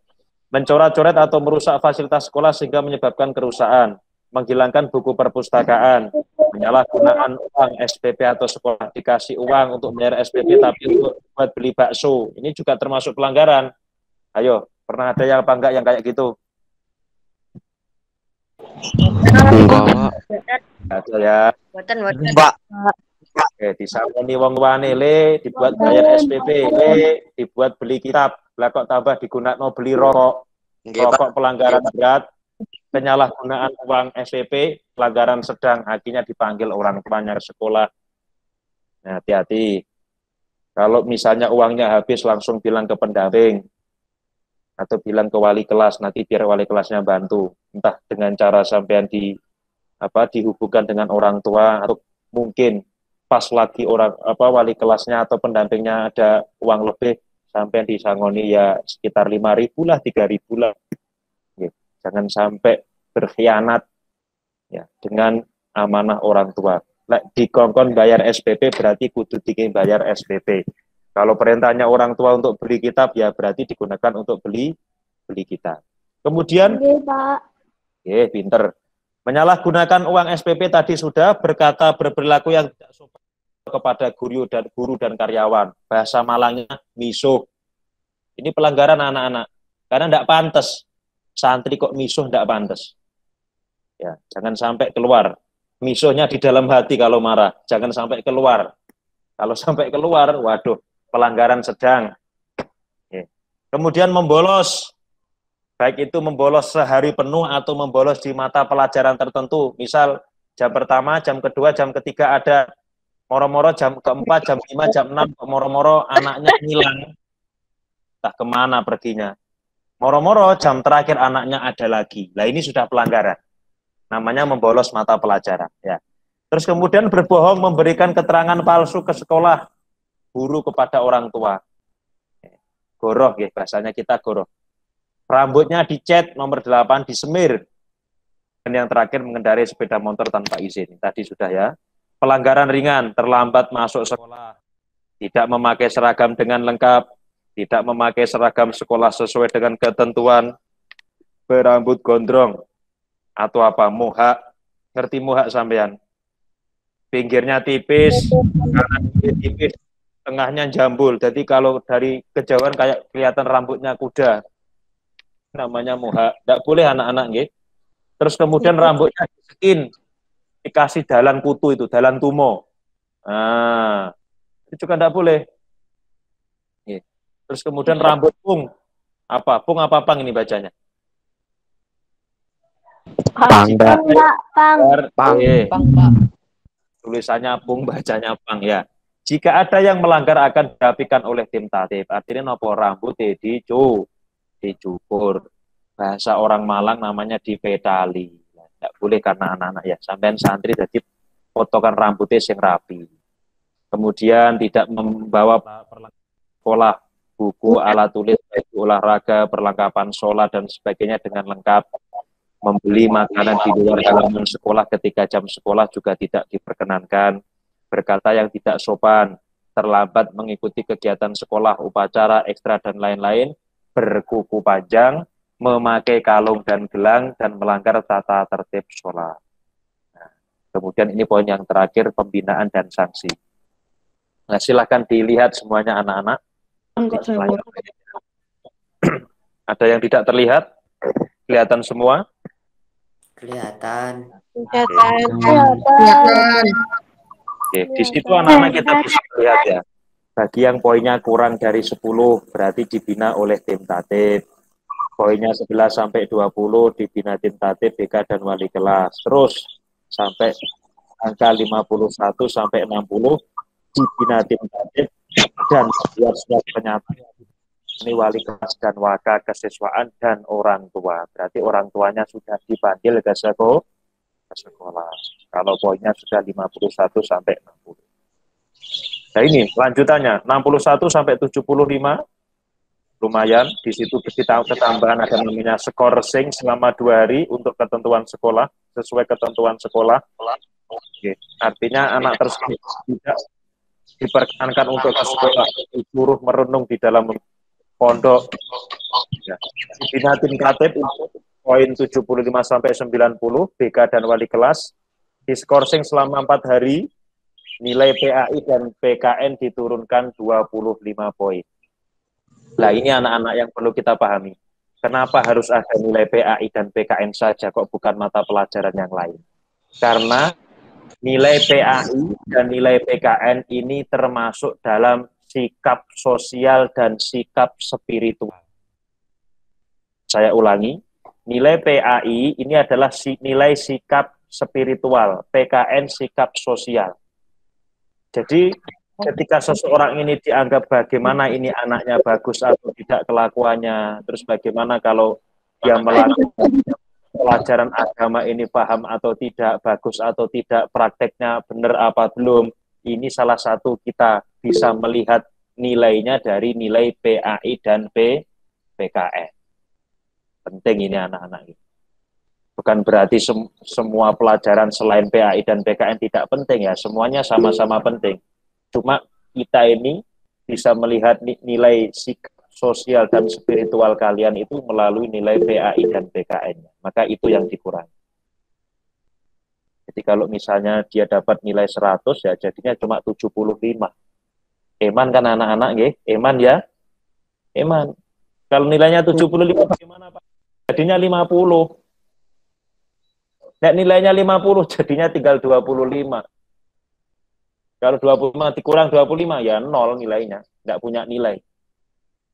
mencoret-coret atau merusak fasilitas sekolah sehingga menyebabkan kerusakan, menghilangkan buku perpustakaan, penyalahgunaan uang SPP atau sekolah dikasih uang untuk bayar SPP tapi untuk buat beli bakso. Ini juga termasuk pelanggaran. Ayo, pernah ada yang apa enggak yang kayak gitu? Enggak. Ada ya. Mbak. Oke, disangoni wong wane le, dibuat bayar SPP, le, dibuat beli kitab, lah kok tambah digunakan beli rokok. Rokok pelanggaran berat, penyalahgunaan uang SPP, pelanggaran sedang, akhirnya dipanggil orang tuanya ke sekolah. Nah, hati-hati. Kalau misalnya uangnya habis langsung bilang ke pendamping atau bilang ke wali kelas, nanti biar wali kelasnya bantu. Entah dengan cara sampean dihubungkan dengan orang tua atau mungkin pas lagi wali kelasnya atau pendampingnya ada uang lebih sampean disangoni ya sekitar 5.000 lah, 3.000 lah. Ya, jangan sampai berkhianat ya dengan amanah orang tua. Dikongkon bayar SPP berarti kudu dikit bayar SPP. Kalau perintahnya orang tua untuk beli kitab ya berarti digunakan untuk beli kitab. Kemudian, pinter. Menyalahgunakan uang SPP tadi sudah, berkata berperilaku yang tidak sopan kepada guru dan karyawan. Bahasa Malangnya misuh. Ini pelanggaran anak-anak. Karena tidak pantas. Santri kok misuh tidak pantas. Ya, jangan sampai keluar. Misuhnya di dalam hati kalau marah, jangan sampai keluar. Kalau sampai keluar, waduh, pelanggaran sedang. Ya. Kemudian membolos, baik itu membolos sehari penuh atau membolos di mata pelajaran tertentu. Misal jam pertama, jam kedua, jam ketiga ada, moro-moro jam keempat, jam 5, jam 6, moro-moro anaknya hilang. Entah kemana perginya. Moro-moro jam terakhir anaknya ada lagi. Nah ini sudah pelanggaran. Namanya membolos mata pelajaran. Ya. Terus kemudian berbohong, memberikan keterangan palsu ke sekolah, guru kepada orang tua. Goroh, ya, bahasanya kita goroh. Rambutnya dicat, nomor 8 disemir. Dan yang terakhir mengendarai sepeda motor tanpa izin. Tadi sudah ya. Pelanggaran ringan, terlambat masuk sekolah, tidak memakai seragam dengan lengkap, tidak memakai seragam sekolah sesuai dengan ketentuan, berambut gondrong, atau apa, muhak. Ngerti muhak sampean? Pinggirnya tipis, kanannya tipis, tengahnya jambul. Jadi kalau dari kejauhan kayak kelihatan rambutnya kuda. Namanya muhak. Tidak boleh anak-anak, nggih. Terus kemudian rambutnya disekin, dikasih dalan kutu itu, dalan tumo. Nah, itu juga tidak boleh. Nggih. Terus kemudian rambut pung. Apa? Pung apa pang ini bacanya? Pang, Pang. Tulisannya pung, bacanya pang ya. Jika ada yang melanggar akan dirapikan oleh tim tatip. Artinya nopo rambut dicukur. Bahasa orang Malang namanya dipetali. Tidak boleh karena anak-anak ya. Sampean santri jadi potongan rambutnya yang rapi. Kemudian tidak membawa sekolah, buku, alat tulis, olahraga, perlengkapan sholat dan sebagainya dengan lengkap. Membeli makanan di luar halaman sekolah ketika jam sekolah juga tidak diperkenankan. Berkata yang tidak sopan, terlambat mengikuti kegiatan sekolah, upacara, ekstra, dan lain-lain, berkuku panjang, memakai kalung dan gelang, dan melanggar tata tertib sekolah. Nah, kemudian ini poin yang terakhir, pembinaan dan sanksi. Nah, silahkan dilihat semuanya anak-anak. Ada yang tidak terlihat? Kelihatan semua? Kelihatan. Oke, di situ anak-anak kita bisa lihat ya. Bagi yang poinnya kurang dari 10 berarti dibina oleh tim tatip. Poinnya 11 sampai 20 dibina tim tatip, BK dan wali kelas. Terus sampai angka 51 sampai 60 dibina tim tatip dan buat surat pernyataan. Ini wali kelas dan waka kesiswaan dan orang tua. Berarti orang tuanya sudah dipanggil ke sekolah. Kalau poinnya sudah 51 sampai 60. Nah ini lanjutannya 61 sampai 75 lumayan. Di situ kita ketambahan ada namanya skorsing selama 2 hari untuk ketentuan sekolah sesuai ketentuan sekolah. Oke. Artinya anak tersebut tidak diperkenankan untuk ke sekolah, disuruh merenung di dalam pondok. Ya. Dibina tim tatip poin 75 sampai 90 BK dan wali kelas. Diskorsing selama 4 hari. Nilai PAI dan PKN diturunkan 25 poin. Nah, ini anak-anak yang perlu kita pahami. Kenapa harus ada nilai PAI dan PKN saja kok bukan mata pelajaran yang lain? Karena nilai PAI dan nilai PKN ini termasuk dalam sikap sosial dan sikap spiritual. Saya ulangi, nilai PAI ini adalah nilai sikap spiritual, PKN sikap sosial. Jadi ketika seseorang ini dianggap bagaimana ini anaknya bagus atau tidak kelakuannya, terus bagaimana kalau dia melakukan pelajaran agama ini paham atau tidak, bagus atau tidak, prakteknya benar apa belum, ini salah satu kita bisa melihat nilainya dari nilai PAI dan PKN. Penting ini anak-anak ini. Bukan berarti semua pelajaran selain PAI dan PKN tidak penting ya, semuanya sama-sama penting. Cuma kita ini bisa melihat nilai sikap sosial dan spiritual kalian itu melalui nilai PAI dan PKN. Maka itu yang dikurangi. Jadi kalau misalnya dia dapat nilai 100 ya jadinya cuma 75. Eman kan anak-anak nggih? Eman ya? Eman. Kalau nilainya 75 bagaimana Pak? Jadinya 50. Nek nilainya 50 jadinya tinggal 25. Kalau 25 dikurang 25 ya 0 nilainya, tidak punya nilai.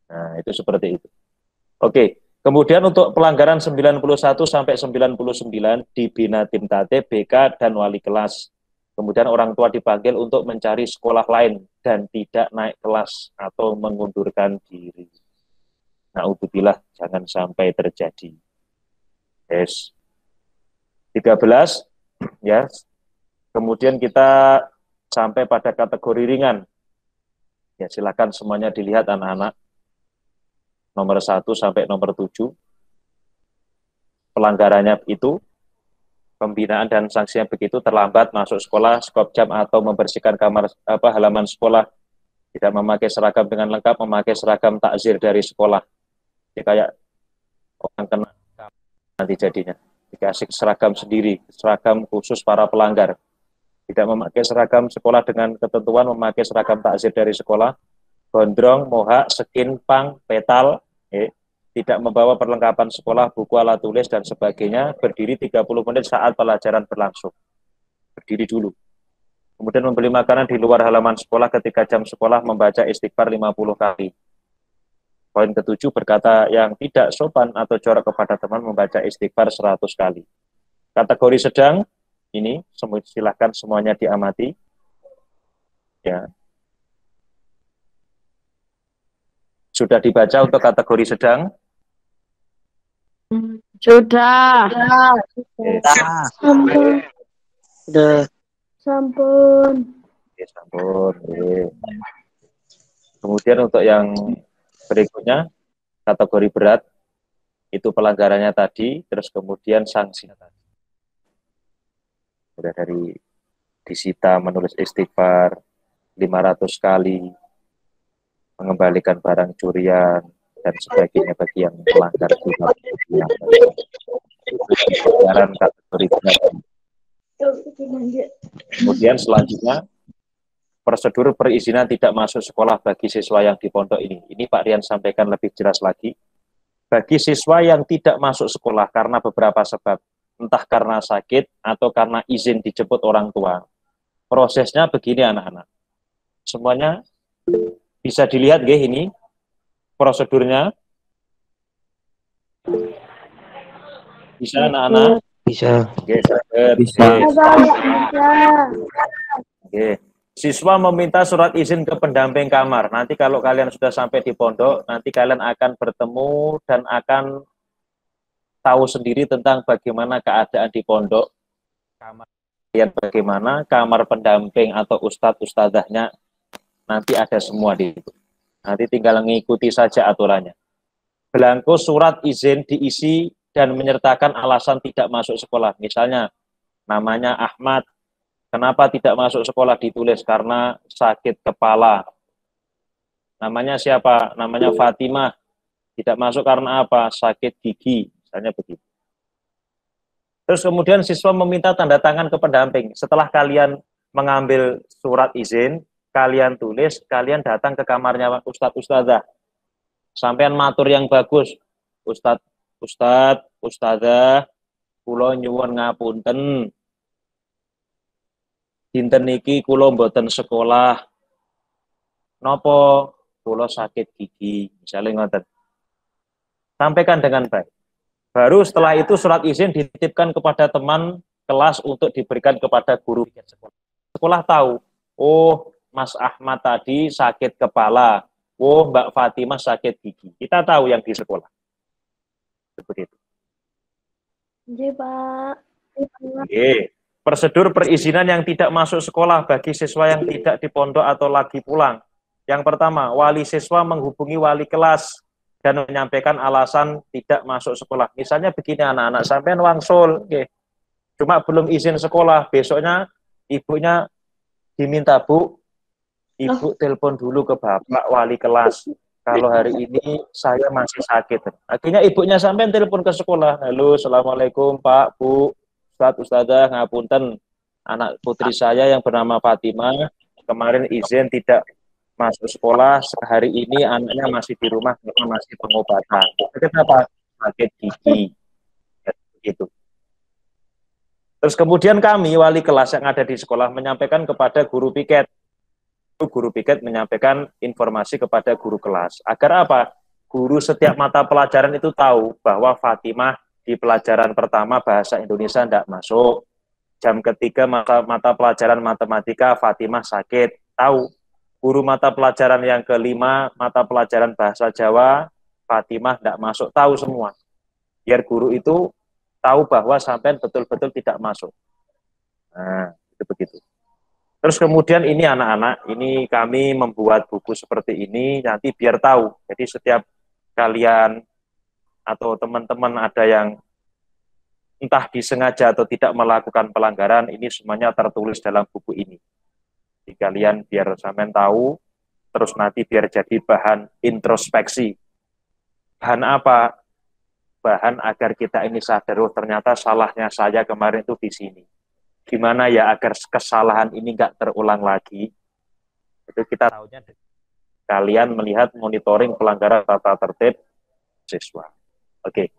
Nah, itu seperti itu. Oke, kemudian untuk pelanggaran 91 sampai 99 dibina tim tatib, BK dan wali kelas. Kemudian orang tua dipanggil untuk mencari sekolah lain dan tidak naik kelas atau mengundurkan diri. Na'udzubillah, jangan sampai terjadi. Yes. 13 ya. Kemudian kita sampai pada kategori ringan. Ya, silakan semuanya dilihat anak-anak. Nomor 1 sampai nomor 7. Pelanggarannya itu pembinaan dan sanksinya begitu: terlambat masuk sekolah, skop jam atau membersihkan kamar halaman sekolah, tidak memakai seragam dengan lengkap, memakai seragam takzir dari sekolah. Jadi kayak orang kena nanti jadinya. Dikasih seragam sendiri, seragam khusus para pelanggar. Tidak memakai seragam sekolah dengan ketentuan, memakai seragam takzir dari sekolah, gondrong, mohak, skin, pang, petal, tidak membawa perlengkapan sekolah, buku, alat tulis, dan sebagainya, berdiri 30 menit saat pelajaran berlangsung. Berdiri dulu. Kemudian membeli makanan di luar halaman sekolah ketika jam sekolah, membaca istighfar 50 kali. Poin ke-7, berkata yang tidak sopan atau jorok kepada teman, membaca istighfar 100 kali. Kategori sedang, ini silahkan semuanya diamati. Ya. Sudah dibaca untuk kategori sedang? Sudah. Sampun. Sudah. Sampun. Sampun. Kemudian untuk yang berikutnya, kategori berat, itu pelanggarannya tadi, terus kemudian sanksinya tadi. Sudah dari disita menulis istighfar 500 kali, mengembalikan barang curian, dan sebagainya bagi yang melanggar juga. Pelanggaran kategori berat. Kemudian selanjutnya, prosedur perizinan tidak masuk sekolah bagi siswa yang di pondok ini. Ini Pak Rian sampaikan lebih jelas lagi. Bagi siswa yang tidak masuk sekolah karena beberapa sebab, entah karena sakit atau karena izin dijemput orang tua. Prosesnya begini anak-anak. Semuanya bisa dilihat nggih ini prosedurnya. Bisa anak-anak? Bisa. Bisa. Oke. Siswa meminta surat izin ke pendamping kamar. Nanti kalau kalian sudah sampai di pondok, nanti kalian akan bertemu dan akan tahu sendiri tentang bagaimana keadaan di pondok. Kamar kalian bagaimana, kamar pendamping atau ustadz-ustadzahnya, nanti ada semua di situ. Nanti tinggal mengikuti saja aturannya. Belangko surat izin diisi dan menyertakan alasan tidak masuk sekolah. Misalnya, namanya Ahmad. Kenapa tidak masuk sekolah ditulis? Karena sakit kepala. Namanya siapa? Namanya Fatimah. Tidak masuk karena apa? Sakit gigi. Misalnya begitu. Terus kemudian siswa meminta tanda tangan ke pendamping. Setelah kalian mengambil surat izin, kalian tulis, kalian datang ke kamarnya ustadz-ustadzah. Sampean matur yang bagus. Ustadzah, kula nyuwun ngapunten. Dinten niki kula mboten sekolah. Napa? Kula sakit gigi. Misalnya ngoten. Sampaikan dengan baik. Baru setelah itu surat izin dititipkan kepada teman kelas untuk diberikan kepada guru sekolah. Sekolah tahu Oh, Mas Ahmad tadi sakit kepala. Oh, Mbak Fatimah sakit gigi. Kita tahu yang di sekolah. Seperti itu. Iya, Pak. Oke. Prosedur perizinan yang tidak masuk sekolah bagi siswa yang tidak di pondok atau lagi pulang. Yang pertama, wali siswa menghubungi wali kelas dan menyampaikan alasan tidak masuk sekolah. Misalnya begini anak-anak, sampean wangsul, oke. Cuma belum izin sekolah, besoknya ibunya diminta, Bu, ibu telepon dulu ke bapak wali kelas. Kalau hari ini saya masih sakit. Akhirnya ibunya sampean telepon ke sekolah. Halo, Assalamualaikum Pak, Bu, Ustadz, Ustadzah, ngapunten. Anak putri saya yang bernama Fatimah kemarin izin tidak masuk sekolah, hari ini anaknya masih di rumah karena masih pengobatan. Kenapa? Sakit gigi. Gitu. Terus kemudian kami, wali kelas yang ada di sekolah, menyampaikan kepada guru piket. Guru piket menyampaikan informasi kepada guru kelas. Agar apa? Guru setiap mata pelajaran itu tahu bahwa Fatimah di pelajaran pertama bahasa Indonesia tidak masuk. Jam ketiga mata pelajaran matematika Fatimah sakit. Tahu. Guru mata pelajaran yang kelima, mata pelajaran bahasa Jawa, Fatimah tidak masuk, tahu semua. Biar guru itu tahu bahwa sampai betul-betul tidak masuk. Nah, itu begitu. Terus kemudian ini anak-anak, ini kami membuat buku seperti ini, nanti biar tahu. Jadi setiap kalian atau teman-teman ada yang entah disengaja atau tidak melakukan pelanggaran, ini semuanya tertulis dalam buku ini. Jadi kalian biar sampean tahu, terus nanti biar jadi bahan introspeksi. Bahan apa? Bahan agar kita ini sadar, oh ternyata salahnya saya kemarin itu di sini. Gimana ya agar kesalahan ini nggak terulang lagi? Itu kita tahunya. Kalian melihat monitoring pelanggaran tata tertib siswa. Oke.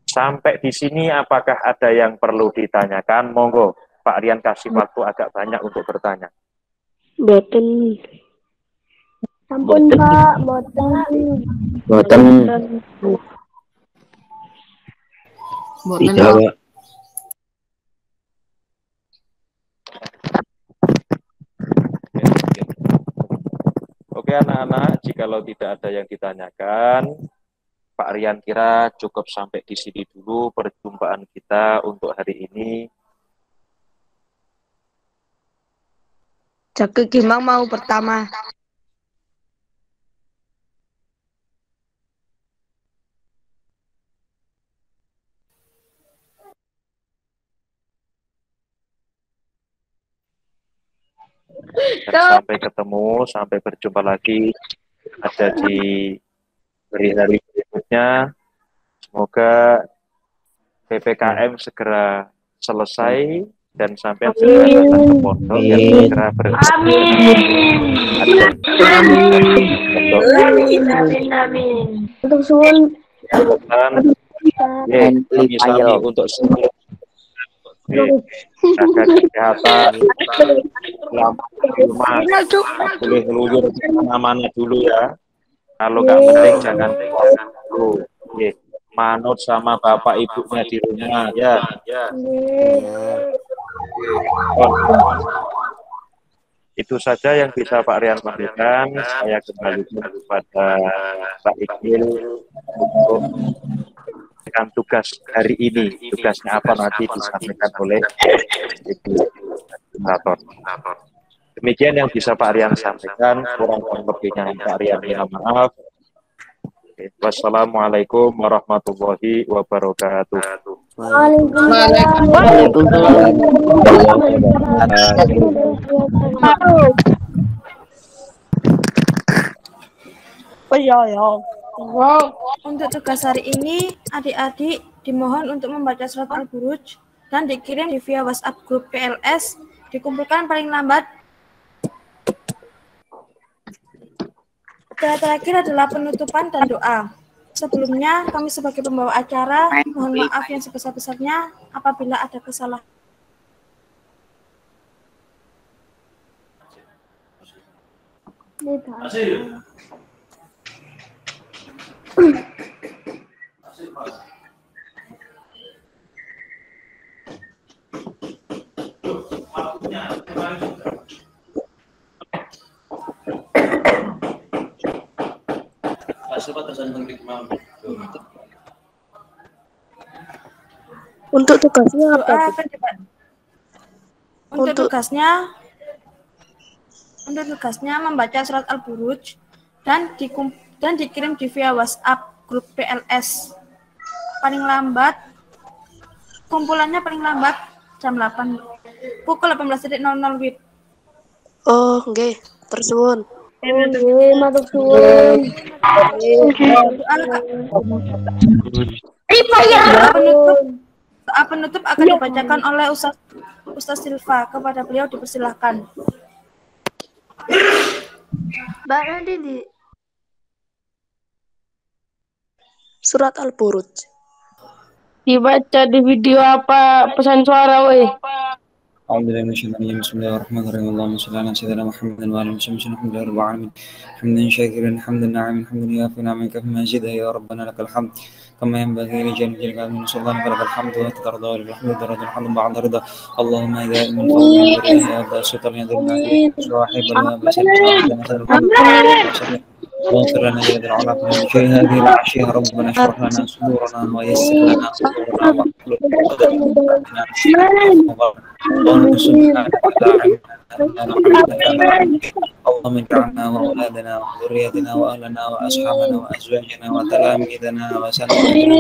Sampai di sini apakah ada yang perlu ditanyakan? Monggo, Pak Rian kasih waktu agak banyak untuk bertanya. Boten. Sampun, Pak. Boten. Boten. Tidak, Pak. Oke anak-anak, jikalau tidak ada yang ditanyakan, Pak Rian kira cukup sampai di sini dulu perjumpaan kita untuk hari ini. Jake Gimang mau pertama. Dan sampai ketemu, sampai berjumpa lagi ada di hari-hari berikutnya. Semoga PPKM segera selesai dan sampai segera datang ke pondok dan segera Amin. Untuk suwun. Misalnya untuk semua jaga kesehatan, boleh ngeluyur kemana-mana dulu ya. Kalau nggak penting jangan dulu. Manut sama bapak ibunya di rumah ya. Itu saja yang bisa Pak Rian sampaikan. Saya kembalikan kepada Pak Iqbal untuk tugas hari ini. Tugasnya apa nanti disampaikan oleh Ibu Koordinator. Demikian yang bisa Pak Rian sampaikan. Kurang lebihnya Pak Rian minta maaf. Wassalamualaikum warahmatullahi wabarakatuh. Untuk tugas hari ini, adik-adik dimohon untuk membaca surat Al-Buruj dan dikirim via WhatsApp grup PLS, dikumpulkan paling lambat. Terakhir adalah penutupan dan doa. Sebelumnya, kami sebagai pembawa acara, mohon maaf yang sebesar-besarnya apabila ada kesalahan. Untuk tugasnya apa? Doa Bu? akan dibaca. Untuk tugasnya membaca surat Al-Buruj dan dikirim di via WhatsApp grup PLS. Kumpulannya paling lambat jam 8 pukul 18.00 WIB. Oh, nggih. Tersuwun. Nggih, matur suwun. Doa penutup akan dibacakan oleh Ustaz Silva. Kepada beliau dipersilahkan. Mbak nanti di surat Al-Buruj. Dibaca di video apa pesan suara woi? أعوذ بالله من الشيطان الرجيم بسم الله الرحمن الرحيم اللهم صل على سيدنا محمد وعلى آله وصحبه وسلم الحمد لله رب العالمين حمدا شاكرا حمدا ناعما حمدا يوافي نعمك كما زدها يا ربنا لك الحمد كما ينبغي لجلال جلالك من سلطانك لك الحمد وتترضى وللحمد درجة الحمد بعد رضا اللهم إذا من فضل من ذريه يا أبا الستر يا ذي المعافية صاحب يا أبا سلم واغفر لنا يا ذي العلا كل شيء هذه العشية ربنا اشرح لنا صدورنا ويسر لنا صدورنا واحلل عقدة من لساننا اللهم سبحانك لا علم لنا اللهم اجعلنا واولادنا وذريتنا واهلنا واصحابنا وازواجنا وتلاميذنا وسلامنا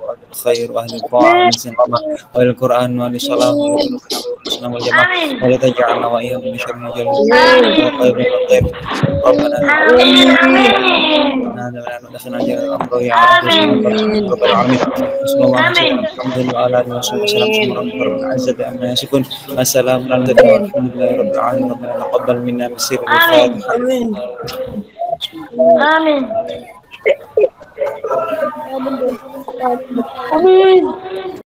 واهل الخير واهل الطاعه والاستقامه واهل القران واهل الصلاه واهل السنه والجماعه ولا تجعلنا واياهم من شر الجليل وخير الخير ربنا دخلنا جل الامر يا رب العالمين صلى الله عليه وسلم الحمد لله وعلى اله وصحبه وسلم سبحان ربك العزه عما يصفون السلام على المرسلين والحمد لله رب العالمين ربنا تقبل منا بسر الفاتحه Amin.